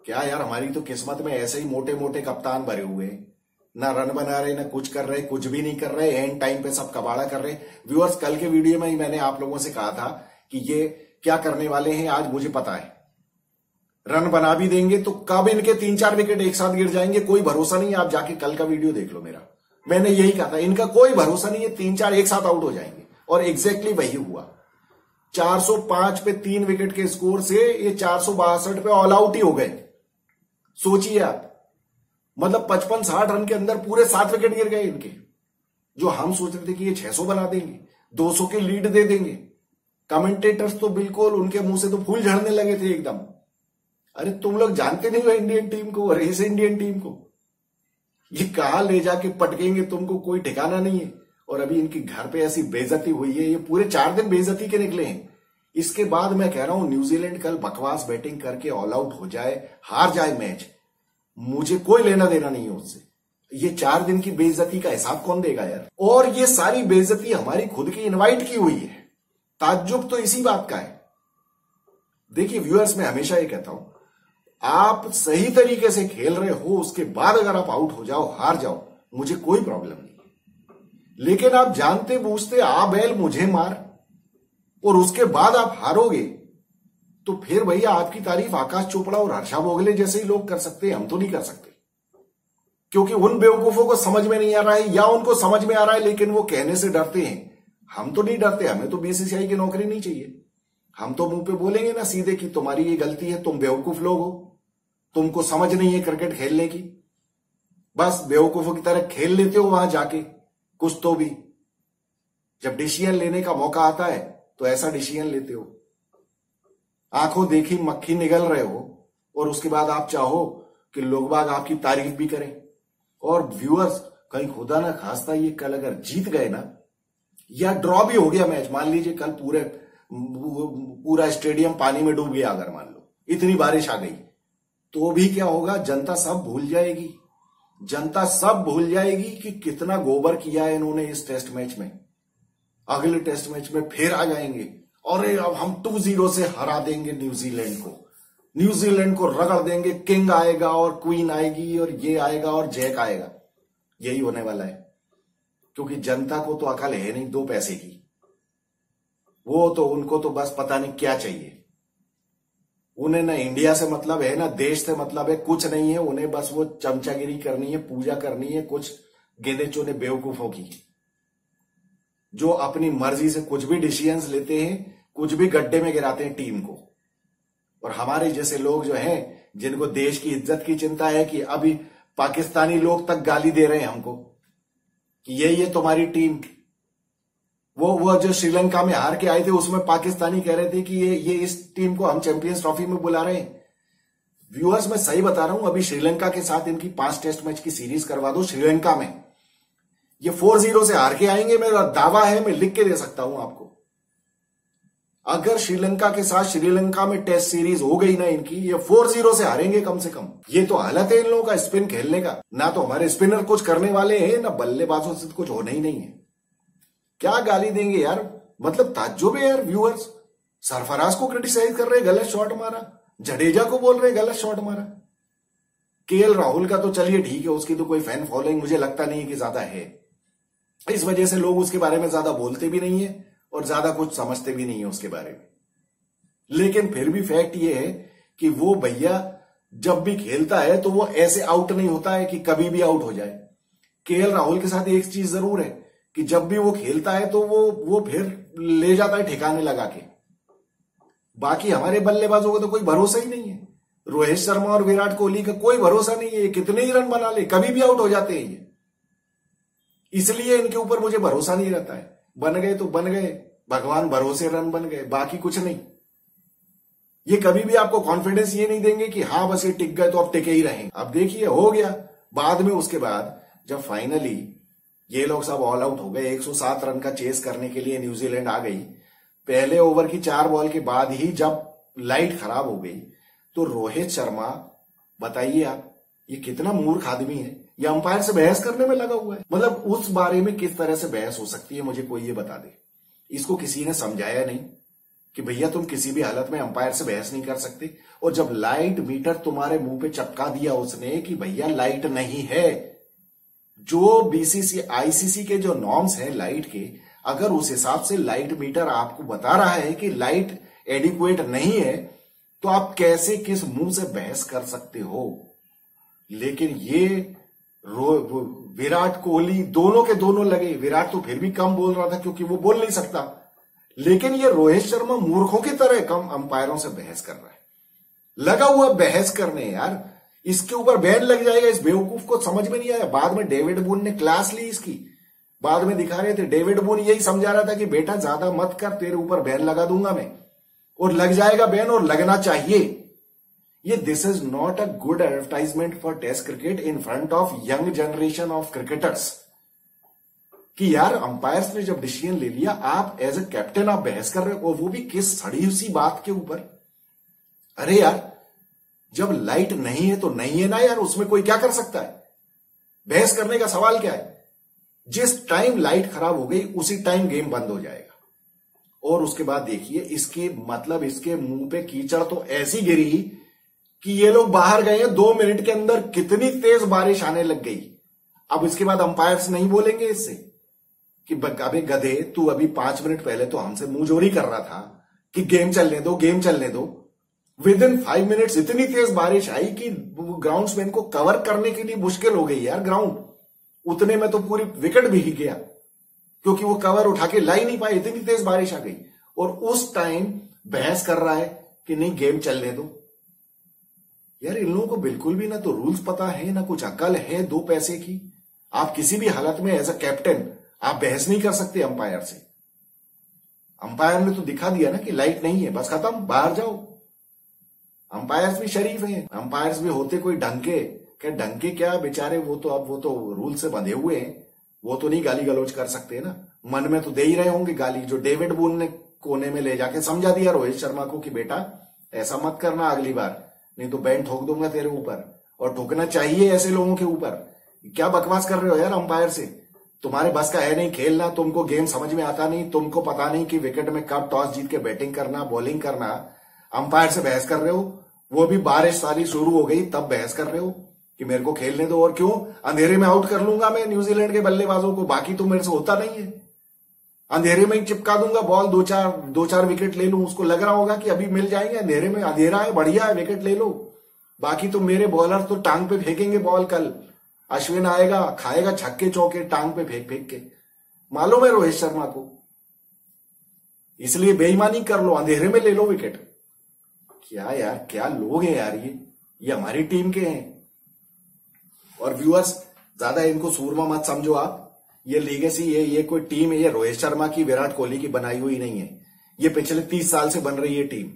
क्या यार, हमारी तो किस्मत में ऐसे ही मोटे मोटे कप्तान भरे हुए हैं, ना रन बना रहे, ना कुछ कर रहे, कुछ भी नहीं कर रहे, एंड टाइम पे सब कबाड़ा कर रहे। व्यूअर्स, कल के वीडियो में ही मैंने आप लोगों से कहा था कि ये क्या करने वाले हैं, आज मुझे पता है। रन बना भी देंगे तो कब इनके 3-4 विकेट एक साथ गिर जाएंगे कोई भरोसा नहीं है। आप जाके कल का वीडियो देख लो मेरा, मैंने यही कहा था, इनका कोई भरोसा नहीं है, 3-4 एक साथ आउट हो जाएंगे। और एग्जैक्टली वही हुआ। 405 पे 3 विकेट के स्कोर से ये 462 पे ऑल आउट ही हो गए। सोचिए आप, मतलब 55-60 रन के अंदर पूरे 7 विकेट गिर गए इनके। जो हम सोच रहे थे कि ये 600 बना देंगे, 200 के लीड दे देंगे, कमेंटेटर्स तो बिल्कुल उनके मुंह से तो फूल झड़ने लगे थे एकदम। अरे तुम लोग जानते नहीं हो इंडियन टीम को, और इस इंडियन टीम को ये कहां ले जाके पटकेंगे तुमको कोई ठिकाना नहीं है। और अभी इनकी घर पे ऐसी बेइज्जती हुई है, ये पूरे 4 दिन बेइज्जती के निकले हैं। इसके बाद मैं कह रहा हूं न्यूजीलैंड कल बकवास बैटिंग करके ऑल आउट हो जाए, हार जाए मैच, मुझे कोई लेना देना नहीं है उससे। ये 4 दिन की बेइज्जती का हिसाब कौन देगा यार। और ये सारी बेइज्जती हमारी खुद की इनवाइट की हुई है। ताज्जुब तो इसी बात का है। देखिए व्यूअर्स, मैं हमेशा ये कहता हूं, आप सही तरीके से खेल रहे हो, उसके बाद अगर आप आउट हो जाओ, हार जाओ, मुझे कोई प्रॉब्लम नहीं। लेकिन आप जानते बूझते आ बैल मुझे मार, और उसके बाद आप हारोगे, तो फिर भैया आपकी तारीफ आकाश चोपड़ा और हर्षा भोगले जैसे ही लोग कर सकते हैं, हम तो नहीं कर सकते। क्योंकि उन बेवकूफों को समझ में नहीं आ रहा है, या उनको समझ में आ रहा है लेकिन वो कहने से डरते हैं। हम तो नहीं डरते, हमें तो बीसीसीआई की नौकरी नहीं चाहिए। हम तो मुंह पे बोलेंगे ना सीधे कि तुम्हारी ये गलती है, तुम बेवकूफ लोग हो, तुमको समझ नहीं है क्रिकेट खेलने की, बस बेवकूफों की तरह खेल लेते हो वहां जाके कुछ तो भी। जब डिसीजन लेने का मौका आता है तो ऐसा डिसीजन लेते हो, आंखों देखी मक्खी निगल रहे हो, और उसके बाद आप चाहो कि लोग बाग आपकी तारीफ भी करें। और व्यूअर्स, कहीं खुदा ना खास्ता ये कल अगर जीत गए ना, या ड्रॉ भी हो गया मैच, मान लीजिए कल पूरा स्टेडियम पानी में डूब गया, अगर मान लो इतनी बारिश आ गई, तो भी क्या होगा, जनता सब भूल जाएगी। जनता सब भूल जाएगी कि कितना गोबर किया है इन्होंने इस टेस्ट मैच में। अगले टेस्ट मैच में फिर आ जाएंगे, और अब हम 2-0 से हरा देंगे न्यूजीलैंड को, न्यूजीलैंड को रगड़ देंगे, किंग आएगा और क्वीन आएगी और ये आएगा और जैक आएगा। यही होने वाला है, क्योंकि जनता को तो अकल है नहीं 2 पैसे की। वो तो उनको तो बस पता नहीं क्या चाहिए। उन्हें ना इंडिया से मतलब है, ना देश से मतलब है, कुछ नहीं है उन्हें, बस वो चमचागिरी करनी है, पूजा करनी है कुछ गिने चुने बेवकूफों की, जो अपनी मर्जी से कुछ भी डिसीजंस लेते हैं, कुछ भी गड्ढे में गिराते हैं टीम को। और हमारे जैसे लोग जो हैं, जिनको देश की इज्जत की चिंता है, कि अभी पाकिस्तानी लोग तक गाली दे रहे हैं हमको कि यही है तुम्हारी टीम। वो जो श्रीलंका में हार के आए थे, उसमें पाकिस्तानी कह रहे थे कि ये इस टीम को हम चैंपियंस ट्रॉफी में बुला रहे हैं। व्यूअर्स, मैं सही बता रहा हूं, अभी श्रीलंका के साथ इनकी 5 टेस्ट मैच की सीरीज करवा दो श्रीलंका में, ये 4-0 से हार के आएंगे। मेरा दावा है, मैं लिख के दे सकता हूं आपको। अगर श्रीलंका के साथ श्रीलंका में टेस्ट सीरीज हो गई ना इनकी, ये 4-0 से हारेंगे कम से कम। ये तो हालत है इन लोगों का स्पिन खेलने का, ना तो हमारे स्पिनर कुछ करने वाले हैं, ना बल्लेबाजों से कुछ होना ही नहीं है। क्या गाली देंगे यार, मतलब ताज्जुब है यार। व्यूअर्स, सरफराज को क्रिटिसाइज कर रहे, गलत शॉट मारा, जडेजा को बोल रहे गलत शॉट मारा। केएल राहुल का तो चलिए ठीक है, उसकी तो कोई फैन फॉलोइंग मुझे लगता नहीं कि ज्यादा है, इस वजह से लोग उसके बारे में ज्यादा बोलते भी नहीं है और ज्यादा कुछ समझते भी नहीं है उसके बारे में। लेकिन फिर भी फैक्ट ये है कि वो भैया जब भी खेलता है तो वो ऐसे आउट नहीं होता है कि कभी भी आउट हो जाए। केएल राहुल के साथ एक चीज जरूर है कि जब भी वो खेलता है तो वो फिर ले जाता है ठिकाने लगा के। बाकी हमारे बल्लेबाजों का तो कोई भरोसा ही नहीं है। रोहित शर्मा और विराट कोहली का कोई भरोसा नहीं है, कितने ही रन बना ले कभी भी आउट हो जाते हैं ये। इसलिए इनके ऊपर मुझे भरोसा नहीं रहता है। बन गए तो बन गए, भगवान भरोसे रन बन गए, बाकी कुछ नहीं। ये कभी भी आपको कॉन्फिडेंस ये नहीं देंगे कि हाँ बस ये टिक गए तो अब टिके ही रहेंगे। अब देखिए हो गया बाद में, उसके बाद जब फाइनली ये लोग सब ऑल आउट हो गए, 107 रन का चेस करने के लिए न्यूजीलैंड आ गई। पहले ओवर की 4 बॉल के बाद ही जब लाइट खराब हो गई तो रोहित शर्मा, बताइए आप, ये कितना मूर्ख आदमी है, ये अंपायर से बहस करने में लगा हुआ है। मतलब उस बारे में किस तरह से बहस हो सकती है, मुझे कोई ये बता दे। इसको किसी ने समझाया नहीं कि भैया तुम किसी भी हालत में अंपायर से बहस नहीं कर सकते। और जब लाइट मीटर तुम्हारे मुंह पे चपका दिया उसने कि भैया लाइट नहीं है, जो बीसीसी आईसीसी के जो नॉर्म्स हैं लाइट के, अगर उस हिसाब से लाइट मीटर आपको बता रहा है कि लाइट एडिक्वेट नहीं है, तो आप कैसे किस मुंह से बहस कर सकते हो। लेकिन ये विराट कोहली दोनों के दोनों लगे। विराट तो फिर भी कम बोल रहा था क्योंकि वो बोल नहीं सकता, लेकिन ये रोहित शर्मा मूर्खों की तरह कम अंपायरों से बहस कर रहा है, लगा हुआ बहस करने। यार इसके ऊपर बैन लग जाएगा, इस बेवकूफ को समझ में नहीं आया। बाद में डेविड बून ने क्लास ली इसकी, बाद में दिखा रहे थे डेविड बून यही समझा रहा था कि बेटा ज्यादा मत कर, तेरे ऊपर बैन लगा दूंगा मैं, और लग जाएगा बैन, और लगना चाहिए। ये this is not a good advertisement for test cricket in front of young generation of cricketers. कि यार अंपायर्स ने जब डिसीजन ले लिया, आप एज ए कैप्टन आप बहस कर रहे हो, और वो भी किस सड़ी सी बात के ऊपर। अरे यार जब लाइट नहीं है तो नहीं है ना यार, उसमें कोई क्या कर सकता है। बहस करने का सवाल क्या है। जिस टाइम लाइट खराब हो गई उसी टाइम गेम बंद हो जाएगा। और उसके बाद देखिए इसके मतलब इसके मुंह पे कीचड़ तो ऐसी गिरी कि ये लोग बाहर गए हैं 2 मिनट के अंदर, कितनी तेज बारिश आने लग गई। अब इसके बाद अंपायर्स नहीं बोलेंगे इससे कि अबे गधे, तू अभी 5 मिनट पहले तो हमसे मुंहजोरी कर रहा था कि गेम चलने दो, गेम चलने दो। विद इन 5 मिनट्स इतनी तेज बारिश आई कि ग्राउंड्समैन को कवर करने के लिए मुश्किल हो गई यार ग्राउंड। उतने में तो पूरी विकेट भीग गया क्योंकि वो कवर उठा के ला ही नहीं पाए, इतनी तेज बारिश आ गई। और उस टाइम बहस कर रहा है कि नहीं गेम चलने दो। यार इन लोगों को बिल्कुल भी ना तो रूल्स पता है, ना कुछ अकल है 2 पैसे की। आप किसी भी हालत में एज अ कैप्टन आप बहस नहीं कर सकते अंपायर से। अंपायर ने तो दिखा दिया ना कि लाइट नहीं है, बस खत्म, बाहर जाओ। अंपायर्स भी शरीफ हैं, अंपायर्स भी होते कोई ढंग के क्या बेचारे, वो तो रूल से बंधे हुए हैं, वो तो नहीं गाली गलौज कर सकते ना। मन में तो दे ही रहे होंगे गाली, जो डेविड बून ने कोने में ले जाके समझा दिया रोहित शर्मा को कि बेटा ऐसा मत करना अगली बार, नहीं तो बैन ठोक दूंगा तेरे ऊपर। और ठोकना चाहिए ऐसे लोगों के ऊपर। क्या बकवास कर रहे हो यार अंपायर से, तुम्हारे बस का है नहीं खेलना, तुमको गेम समझ में आता नहीं, तुमको पता नहीं कि विकेट में कब टॉस जीत के बैटिंग करना बॉलिंग करना। अंपायर से बहस कर रहे हो, वो भी बारिश सारी शुरू हो गई तब बहस कर रहे हो कि मेरे को खेलने दो। और क्यों, अंधेरे में आउट कर लूंगा मैं न्यूजीलैंड के बल्लेबाजों को, बाकी तो मेरे से होता नहीं है। अंधेरे में चिपका दूंगा बॉल, दो चार विकेट ले लूं, उसको लग रहा होगा कि अभी मिल जाएंगे, अंधेरे में, अंधेरा है बढ़िया है विकेट ले लो। बाकी तो मेरे बॉलर तो टांग पे फेंकेंगे बॉल, कल अश्विन आएगा खाएगा छक्के चौके टांग पे फेंक फेंक के, मालूम है रोहित शर्मा को। इसलिए बेईमानी कर लो, अंधेरे में ले लो विकेट। क्या यार, क्या लोग हैं यार ये हमारी टीम के हैं। और व्यूअर्स ज्यादा इनको सूरमा मत समझो आप, ये लीगेसी ये कोई टीम है, ये रोहित शर्मा की विराट कोहली की बनाई हुई नहीं है। ये पिछले 30 साल से बन रही है टीम,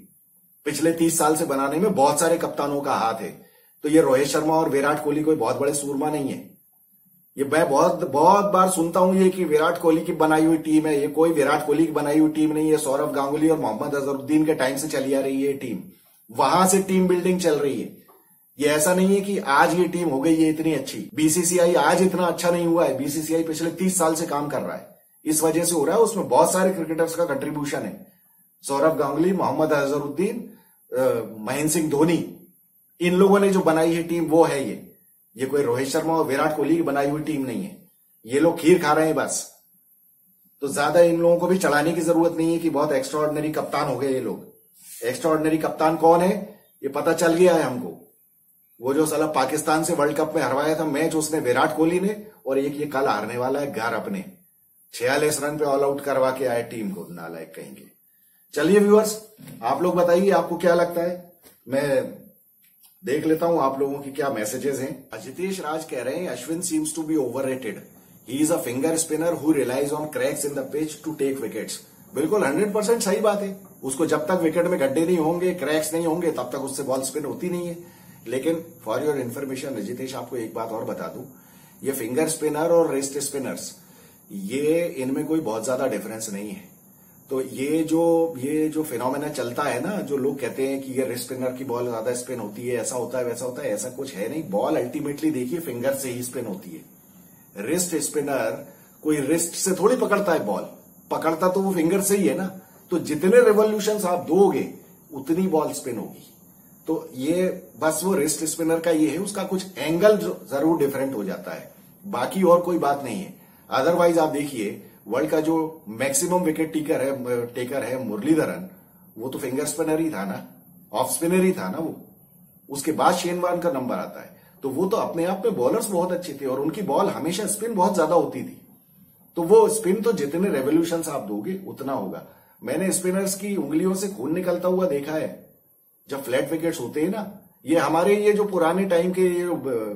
पिछले 30 साल से बनाने में बहुत सारे कप्तानों का हाथ है। तो ये रोहित शर्मा और विराट कोहली कोई बहुत बड़े सूरमा नहीं है। ये मैं बहुत बार सुनता हूं ये कि विराट कोहली की बनाई हुई टीम है, ये कोई विराट कोहली की बनाई हुई टीम नहीं है। सौरव गांगुली और मोहम्मद अजहरुद्दीन के टाइम से चली आ रही है टीम, वहां से टीम बिल्डिंग चल रही है। ये ऐसा नहीं है कि आज ये टीम हो गई है इतनी अच्छी। बीसीसीआई आज इतना अच्छा नहीं हुआ है, बीसीसीआई पिछले 30 साल से काम कर रहा है, इस वजह से हो रहा है। उसमें बहुत सारे क्रिकेटर्स का कंट्रीब्यूशन है, सौरव गांगुली, मोहम्मद अजहरुद्दीन, महेंद्र सिंह धोनी, इन लोगों ने जो बनाई है टीम वो है ये कोई रोहित शर्मा और विराट कोहली की बनाई हुई टीम नहीं है। ये लोग खीर खा रहे हैं बस। तो ज्यादा इन लोगों को भी चढ़ाने की जरूरत नहीं है कि बहुत एक्स्ट्राऑर्डिनरी कप्तान हो गए ये लोग। एक्स्ट्राऑर्डिनरी कप्तान कौन है ये पता चल गया है हमको। वो जो साला पाकिस्तान से वर्ल्ड कप में हरवाया था मैच, उसने विराट कोहली ने, और एक ये कल हारने वाला है घर अपने 46 रन पे ऑल आउट करवा के आए टीम को, नालायक कहेंगे। चलिए व्यूअर्स, आप लोग बताइए आपको क्या लगता है। मैं देख लेता हूं आप लोगों की क्या मैसेजेस हैं। अजितेश राज कह रहे हैं Ashwin seems to be overrated, he is a finger spinner who relies on cracks in the pitch to take wickets. बिल्कुल 100% सही बात है। उसको जब तक विकेट में गड्ढे नहीं होंगे, क्रैक्स नहीं होंगे, तब तक उससे बॉल स्पिन होती नहीं है। लेकिन फॉर योर इन्फॉर्मेशन अजितेश, आपको एक बात और बता दूं, ये फिंगर स्पिनर और रिस्ट स्पिनर्स, ये इनमें कोई बहुत ज्यादा डिफरेंस नहीं है। तो ये जो फिनोमेना चलता है ना, जो लोग कहते हैं कि ये रिस्ट स्पिनर की बॉल ज्यादा स्पिन होती है, ऐसा होता है वैसा होता है, ऐसा कुछ है नहीं। बॉल अल्टीमेटली देखिए फिंगर से ही स्पिन होती है। रिस्ट स्पिनर कोई रिस्ट से थोड़ी पकड़ता है बॉल, पकड़ता तो वो फिंगर से ही है ना। तो जितने रिवॉल्यूशंस आप दोगे उतनी बॉल स्पिन होगी। तो ये बस वो रिस्ट स्पिनर का ये है, उसका कुछ एंगल जरूर डिफरेंट हो जाता है, बाकी और कोई बात नहीं है। अदरवाइज आप देखिए वर्ल्ड का जो मैक्सिमम विकेट टेकर है मुरलीधरन, वो तो फिंगर स्पिनर ही था ना, ऑफ स्पिनर ही था ना वो। उसके बाद शेन वॉर्न का नंबर आता है। तो वो तो अपने आप में बॉलर्स बहुत अच्छे थे और उनकी बॉल हमेशा स्पिन बहुत ज्यादा होती थी। तो वो स्पिन तो जितने रेवोल्यूशंस आप दोगे उतना होगा। मैंने स्पिनर्स की उंगलियों से खून निकलता हुआ देखा है जब फ्लैट विकेट्स होते हैं ना। ये हमारे ये जो पुराने टाइम के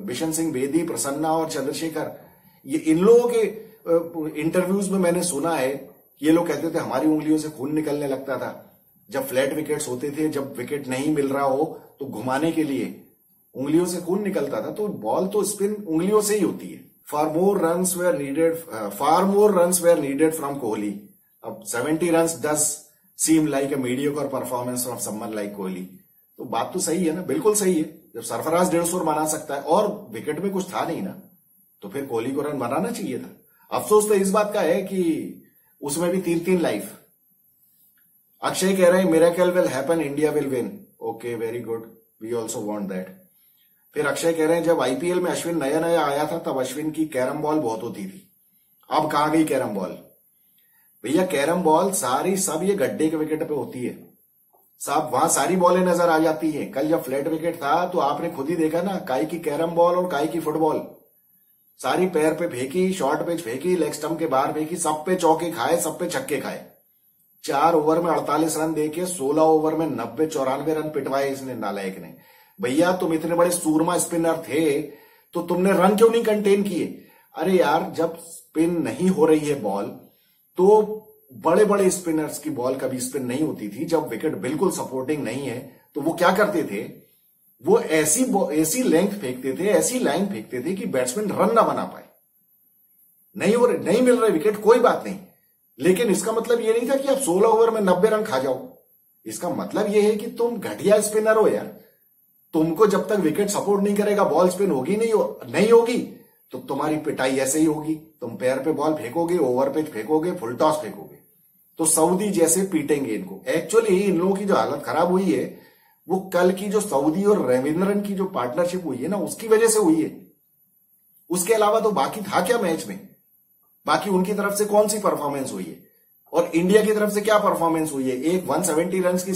बिशन सिंह बेदी, प्रसन्ना और चंद्रशेखर, ये इन लोगों के इंटरव्यूज में मैंने सुना है, ये लोग कहते थे हमारी उंगलियों से खून निकलने लगता था जब फ्लैट विकेट्स होते थे। जब विकेट नहीं मिल रहा हो तो घुमाने के लिए उंगलियों से खून निकलता था। तो बॉल तो स्पिन उंगलियों से ही होती है। For more runs were needed from Kohli. अब 70 runs does seem like a mediocre performance of someone like Kohli. तो बात तो सही है ना, बिल्कुल सही है। जब सरफराज 150 बना सकता है और विकेट में कुछ था नहीं ना, तो फिर कोहली को रन बनाना चाहिए था। अफसोस तो इस बात का है कि उसमें भी 3-3 लाइफ। अक्षय कह रहे हैं miracle will happen, India will win. Okay, very good, we also want that. फिर अक्षय कह रहे हैं जब आईपीएल में अश्विन नया नया आया था तब अश्विन की कैरम बॉल बहुत होती थी, अब कहां गई कैरम बॉल? भैया कैरम बॉल सारी सब ये गड्ढे के विकेट पे होती है साहब, वहां सारी बॉलें नजर आ जाती हैं। कल जब फ्लैट विकेट था तो आपने खुद ही देखा ना, काय की कैरम बॉल और काय की फुटबॉल सारी पैर पे फेंकी, शॉर्ट पिच फेंकी, लेग स्टंप के बाहर फेंकी, सब पे चौके खाए, सब पे छक्के खाए। 4 ओवर में 48 रन देके 16 ओवर में 90-94 रन पिटवाए इसने, नालायक ने। भैया तुम इतने बड़े सूरमा स्पिनर थे तो तुमने रन क्यों नहीं कंटेन किए? अरे यार, जब स्पिन नहीं हो रही है बॉल तो बड़े बड़े स्पिनर्स की बॉल कभी स्पिन नहीं होती थी। जब विकेट बिल्कुल सपोर्टिंग नहीं है तो वो क्या करते थे, वो ऐसी लेंथ फेंकते थे, ऐसी लाइन फेंकते थे कि बैट्समैन रन ना बना पाए। नहीं मिल रहे विकेट, कोई बात नहीं, लेकिन इसका मतलब ये नहीं था कि आप 16 ओवर में 90 रन खा जाओ। इसका मतलब ये है कि तुम घटिया स्पिनर हो यार। तुमको जब तक विकेट सपोर्ट नहीं करेगा, बॉल स्पिन होगी नहीं होगी तो तुम्हारी पिटाई ऐसे ही होगी। तुम पैर पे बॉल फेंकोगे, ओवर पिच फेंकोगे, फुल टॉस फेंकोगे, तो सऊदी जैसे पीटेंगे इनको। एक्चुअली इन लोगों की जो हालत खराब हुई है वो कल की जो सऊदी और रविंद्रन की जो पार्टनरशिप हुई है ना, उसकी वजह से हुई है। उसके अलावा तो बाकी था क्या मैच में? बाकी उनकी तरफ से कौन सी परफॉर्मेंस हुई है और इंडिया की तरफ से क्या परफॉर्मेंस हुई है? एक 170 रन की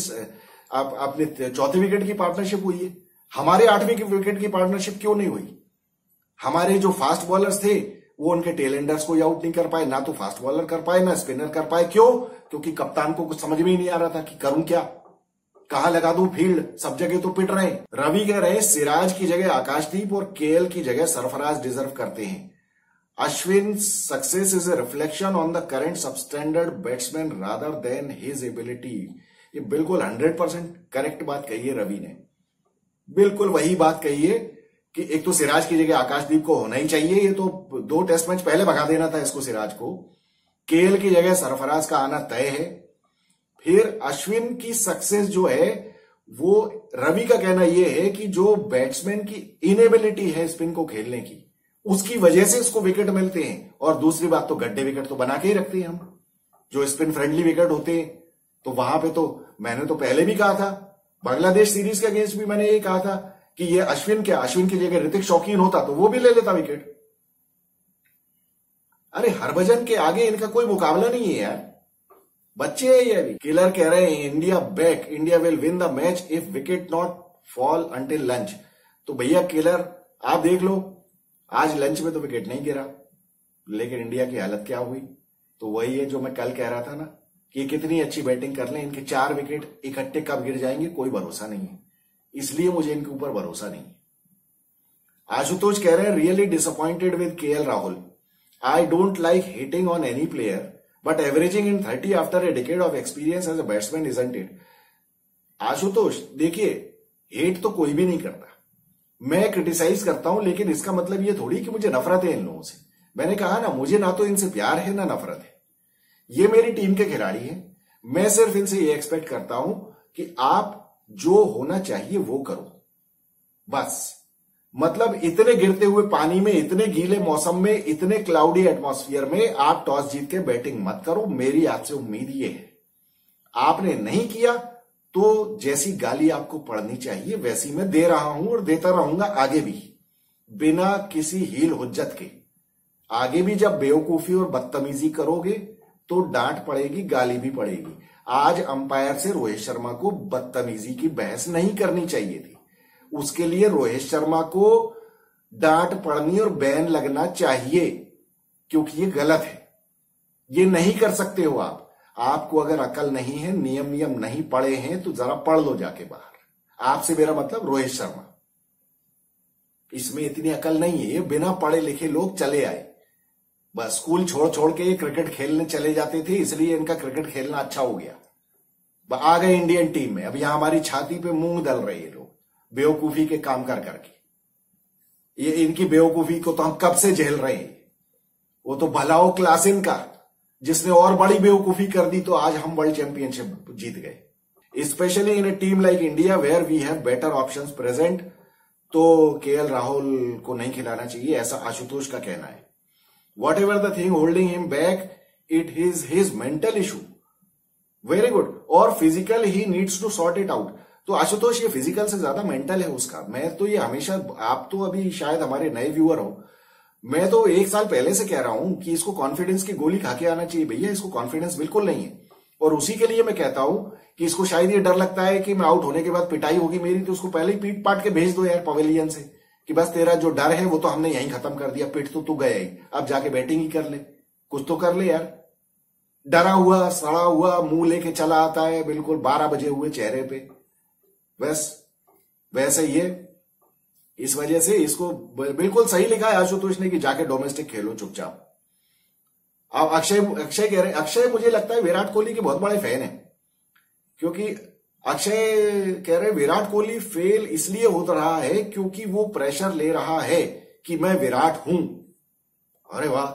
अपने चौथे विकेट की पार्टनरशिप हुई है। हमारे 8वें विकेट की पार्टनरशिप क्यों नहीं हुई? हमारे जो फास्ट बॉलर्स थे वो उनके टेलेंडर्स को आउट नहीं कर पाए, ना तो फास्ट बॉलर कर पाए ना स्पिनर कर पाए। क्यों? क्योंकि कप्तान को कुछ समझ में ही नहीं आ रहा था कि करूं क्या, कहां लगा दूं फील्ड, सब जगह तो पिट रहे हैं। रवि कह रहे हैं सिराज की जगह आकाशदीप और केएल की जगह सरफराज डिजर्व करते हैं। Ashwin success is a reflection on the current substandard batsman rather than his ability. ये बिल्कुल 100% करेक्ट बात कही है रवि ने, बिल्कुल वही बात कही है कि एक तो सिराज की जगह आकाशदीप को होना ही चाहिए, ये तो 2 टेस्ट मैच पहले भगा देना था इसको सिराज को। केएल की जगह सरफराज का आना तय है। फिर अश्विन की सक्सेस जो है वो रवि का कहना यह है कि जो बैट्समैन की इनेबिलिटी है स्पिन को खेलने की, उसकी वजह से इसको विकेट मिलते हैं। और दूसरी बात तो गड्ढे विकेट तो बना के ही रखते हैं हम, जो स्पिन फ्रेंडली विकेट होते हैं। तो वहां पे तो मैंने तो पहले भी कहा था, बांग्लादेश सीरीज के अगेंस्ट भी मैंने ये कहा था कि ये अश्विन की जगह ऋतिक शौकीन होता तो वो भी ले लेता विकेट। अरे हरभजन के आगे इनका कोई मुकाबला नहीं है यार, बच्चे है ये अभी। किलर कह रहे हैं India back, India will win the match if wicket not fall until lunch. तो भैया किलर आप देख लो, आज लंच में तो विकेट नहीं गिरा, लेकिन इंडिया की हालत क्या हुई? तो वही है जो मैं कल कह रहा था ना कि कितनी अच्छी बैटिंग कर लें, इनके 4 विकेट इकट्ठे कब गिर जाएंगे कोई भरोसा नहीं है। इसलिए मुझे इनके ऊपर भरोसा नहीं। आशुतोष कह रहे हैं really disappointed with K L Rahul. I don't like hitting on any player but averaging in 30 after a decade of experience as a batsman isn't it. Ashutosh देखिए, हेट तो कोई भी नहीं करता, मैं क्रिटिसाइज करता हूं, लेकिन इसका मतलब ये थोड़ी कि मुझे नफरत है इन लोगों से। मैंने कहा ना, मुझे ना तो इनसे प्यार है ना नफरत है। ये मेरी टीम के खिलाड़ी हैं, मैं सिर्फ इनसे ये एक्सपेक्ट करता हूं कि आप जो होना चाहिए वो करो, बस। मतलब इतने गिरते हुए पानी में, इतने गीले मौसम में, इतने क्लाउडी एटमॉस्फेयर में आप टॉस जीत के बैटिंग मत करो। मेरी आपसे उम्मीद ये है, आपने नहीं किया तो जैसी गाली आपको पड़नी चाहिए वैसी मैं दे रहा हूं और देता रहूंगा आगे भी, बिना किसी हील हुज्जत के। आगे भी जब बेवकूफी और बदतमीजी करोगे तो डांट पड़ेगी, गाली भी पड़ेगी। आज अंपायर से रोहित शर्मा को बदतमीजी की बहस नहीं करनी चाहिए थी, उसके लिए रोहित शर्मा को डांट पड़नी और बैन लगना चाहिए, क्योंकि ये गलत है। ये नहीं कर सकते हो आप। आपको अगर अकल नहीं है, नियम नहीं पढ़े हैं, तो जरा पढ़ लो जाके बाहर। आपसे मेरा मतलब रोहित शर्मा, इसमें इतनी अकल नहीं है। ये बिना पढ़े लिखे लोग चले आए, बस स्कूल छोड़ छोड़ के ये क्रिकेट खेलने चले जाते थे, इसलिए इनका क्रिकेट खेलना अच्छा हो गया। आ गए इंडियन टीम में, अब यहां हमारी छाती पे मूंग दल रहे हैं लोग बेवकूफी के काम कर करके। ये इनकी बेवकूफी को तो हम कब से झेल रहे हैं। वो तो भलाओ क्लास इनका, जिसने और बड़ी बेवकूफी कर दी तो आज हम वर्ल्ड चैंपियनशिप जीत गए। Specially in a team like India where we have better options present, तो केएल राहुल को नहीं खिलाना चाहिए, ऐसा आशुतोष का कहना है। Whatever the thing holding him back, it is his mental issue. Very good. और फिजिकल ही needs to sort it out. तो आशुतोष ये फिजिकल से ज्यादा मेंटल है उसका। मैं तो ये हमेशा, आप तो अभी शायद हमारे नए व्यूअर हो, मैं तो 1 साल पहले से कह रहा हूं कि इसको कॉन्फिडेंस की गोली खा के आना चाहिए भैया। इसको कॉन्फिडेंस बिल्कुल नहीं है, और उसी के लिए मैं कहता हूं कि इसको शायद ये डर लगता है कि मैं आउट होने के बाद पिटाई होगी मेरी, तो उसको पहले ही पीट पाट के भेज दो यार पवेलियन से, कि बस तेरा जो डर है वो तो हमने यहीं खत्म कर दिया, पिट तो तू गया ही, अब जाके बैटिंग ही कर ले, कुछ तो कर ले यार। डरा हुआ सड़ा हुआ मुंह लेके चला आता है, बिल्कुल 12 बजे हुए चेहरे पे। बस वैसे ये, इस वजह से इसको बिल्कुल सही लिखा है आशुतोष ने कि जाके डोमेस्टिक खेलो चुपचाप। अब अक्षय कह रहे, अक्षय मुझे लगता है विराट कोहली के बहुत बड़े फैन है, क्योंकि अक्षय कह रहे विराट कोहली फेल इसलिए हो रहा है क्योंकि वो प्रेशर ले रहा है कि मैं विराट हूं। अरे वाह,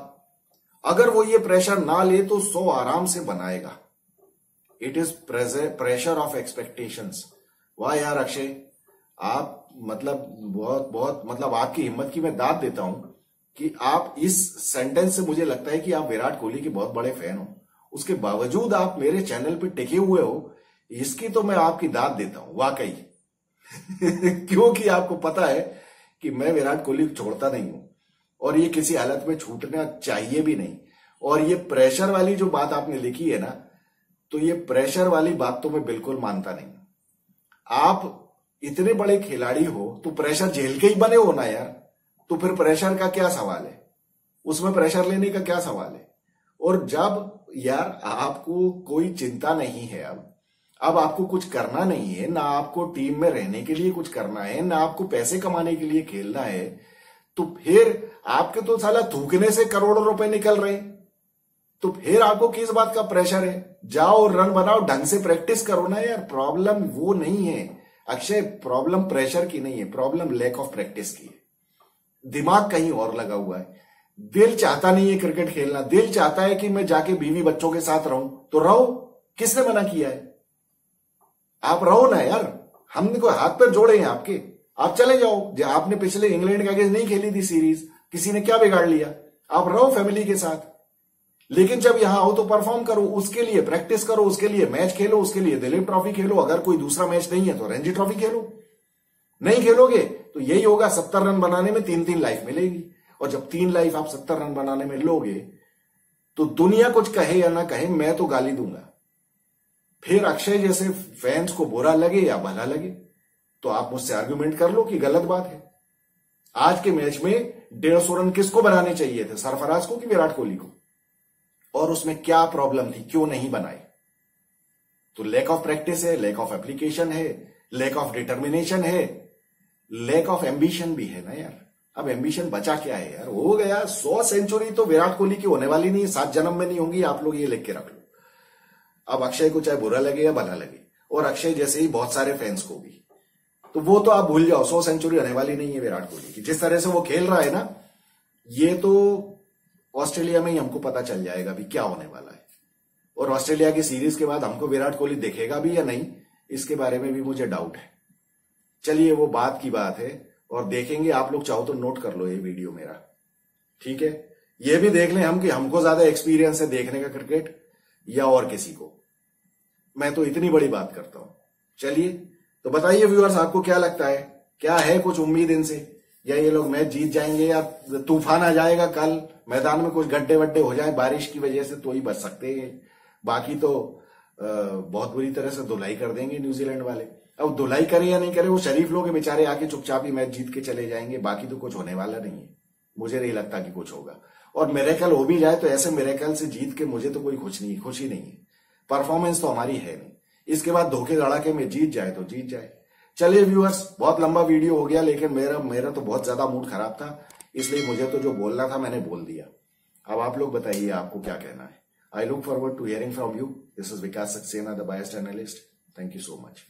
अगर वो ये प्रेशर ना ले तो 100 आराम से बनाएगा। It is pressure of expectations. वाह यार अक्षय, आप मतलब बहुत बहुत मतलब आपकी हिम्मत की मैं दाद देता हूं कि आप इस सेंटेंस से मुझे लगता है कि आप विराट कोहली के बहुत बड़े फैन हो, उसके बावजूद आप मेरे चैनल पे टिके हुए हो, इसकी तो मैं आपकी दाद देता हूं वाकई। क्योंकि आपको पता है कि मैं विराट कोहली छोड़ता नहीं हूं, और ये किसी हालत में छूटना चाहिए भी नहीं। और ये प्रेशर वाली जो बात आपने लिखी है ना, तो ये प्रेशर वाली बात तो मैं बिल्कुल मानता नहीं। आप इतने बड़े खिलाड़ी हो तो प्रेशर झेल के ही बने हो ना यार, तो फिर प्रेशर का क्या सवाल है, उसमें प्रेशर लेने का क्या सवाल है। और जब यार आपको कोई चिंता नहीं है, अब आपको कुछ करना नहीं है, ना आपको टीम में रहने के लिए कुछ करना है, ना आपको पैसे कमाने के लिए खेलना है, तो फिर आपके तो साला थूकने से करोड़ों रुपए निकल रहे हैं, तो फिर आपको किस बात का प्रेशर है। जाओ रन बनाओ, ढंग से प्रैक्टिस करो ना यार। प्रॉब्लम वो नहीं है अक्षय, प्रॉब्लम प्रेशर की नहीं है, प्रॉब्लम लैक ऑफ प्रैक्टिस की है। दिमाग कहीं और लगा हुआ है। दिल चाहता नहीं है क्रिकेट खेलना, दिल चाहता है कि मैं जाके बीवी बच्चों के साथ रहूं, तो रहो, किसने मना किया है। आप रहो ना यार, हमने कोई हाथ पैर जोड़े हैं आपके, आप चले जाओ। जो आपने पिछले इंग्लैंड के अगेंस्ट नहीं खेली थी सीरीज, किसी ने क्या बिगाड़ लिया, आप रहो फैमिली के साथ। लेकिन जब यहां आओ तो परफॉर्म करो, उसके लिए प्रैक्टिस करो, उसके लिए मैच खेलो, उसके लिए दिलीप ट्रॉफी खेलो। अगर कोई दूसरा मैच नहीं है तो रणजी ट्रॉफी खेलो। नहीं खेलोगे तो यही होगा, 70 रन बनाने में 3-3 लाइफ मिलेगी, और जब 3 लाइफ आप 70 रन बनाने में लोगे तो दुनिया कुछ कहे या ना कहे, मैं तो गाली दूंगा। फिर अक्षय जैसे फैंस को बुरा लगे या भला लगे तो आप मुझसे आर्ग्यूमेंट कर लो कि गलत बात है। आज के मैच में 150 रन किसको बनाने चाहिए थे, सरफराज को कि विराट कोहली को, और उसमें क्या प्रॉब्लम थी, क्यों नहीं बनाए। तो लैक ऑफ प्रैक्टिस है, लैक ऑफ एप्लीकेशन है, लैक ऑफ डिटर्मिनेशन है, लैक ऑफ एम्बिशन भी है ना यार। अब एम्बिशन बचा क्या है यार, हो गया। 100 सेंचुरी तो विराट कोहली की होने वाली नहीं, 7 जन्म में नहीं होंगी, आप लोग ये लिख के रख लो। अब अक्षय को चाहे बुरा लगे या भला लगे, और अक्षय जैसे ही बहुत सारे फैंस को भी, तो वो तो आप भूल जाओ, 100 सेंचुरी होने वाली नहीं है विराट कोहली की। जिस तरह से वो खेल रहा है ना, ये तो ऑस्ट्रेलिया में ही हमको पता चल जाएगा अभी क्या होने वाला है। और ऑस्ट्रेलिया की सीरीज के बाद हमको विराट कोहली दिखेगा भी या नहीं, इसके बारे में भी मुझे डाउट है। चलिए वो बात की बात है, और देखेंगे। आप लोग चाहो तो नोट कर लो ये वीडियो मेरा, ठीक है। ये भी देख लें हम कि हमको ज्यादा एक्सपीरियंस है देखने का क्रिकेट या और किसी को। मैं तो इतनी बड़ी बात करता हूं। चलिए तो बताइए व्यूअर्स, आपको क्या लगता है, क्या है कुछ उम्मीद इनसे, या ये लोग मैच जीत जाएंगे, या तूफान आ जाएगा कल, मैदान में कुछ गड्ढे वड्ढे हो जाए बारिश की वजह से तो ही बच सकते हैं, बाकी तो बहुत बुरी तरह से धुलाई कर देंगे न्यूजीलैंड वाले। अब धुलाई करे या नहीं करे, वो शरीफ लोग बेचारे आके चुपचाप ही मैच जीत के चले जाएंगे, बाकी तो कुछ होने वाला नहीं है। मुझे नहीं लगता कि कुछ होगा, और मिरेकल हो भी जाए तो ऐसे मिरेकल से जीत के मुझे तो कोई खुशी नहीं है। परफॉर्मेंस तो हमारी है नहीं, इसके बाद धोखे धड़ाके में जीत जाए तो जीत जाए। चलिए व्यूअर्स, बहुत लंबा वीडियो हो गया, लेकिन मेरा तो बहुत ज्यादा मूड खराब था, इसलिए मुझे तो जो बोलना था मैंने बोल दिया। अब आप लोग बताइए आपको क्या कहना है। I look forward to hearing from you. This is Vikas Saxena, the biased analyst. Thank you so much.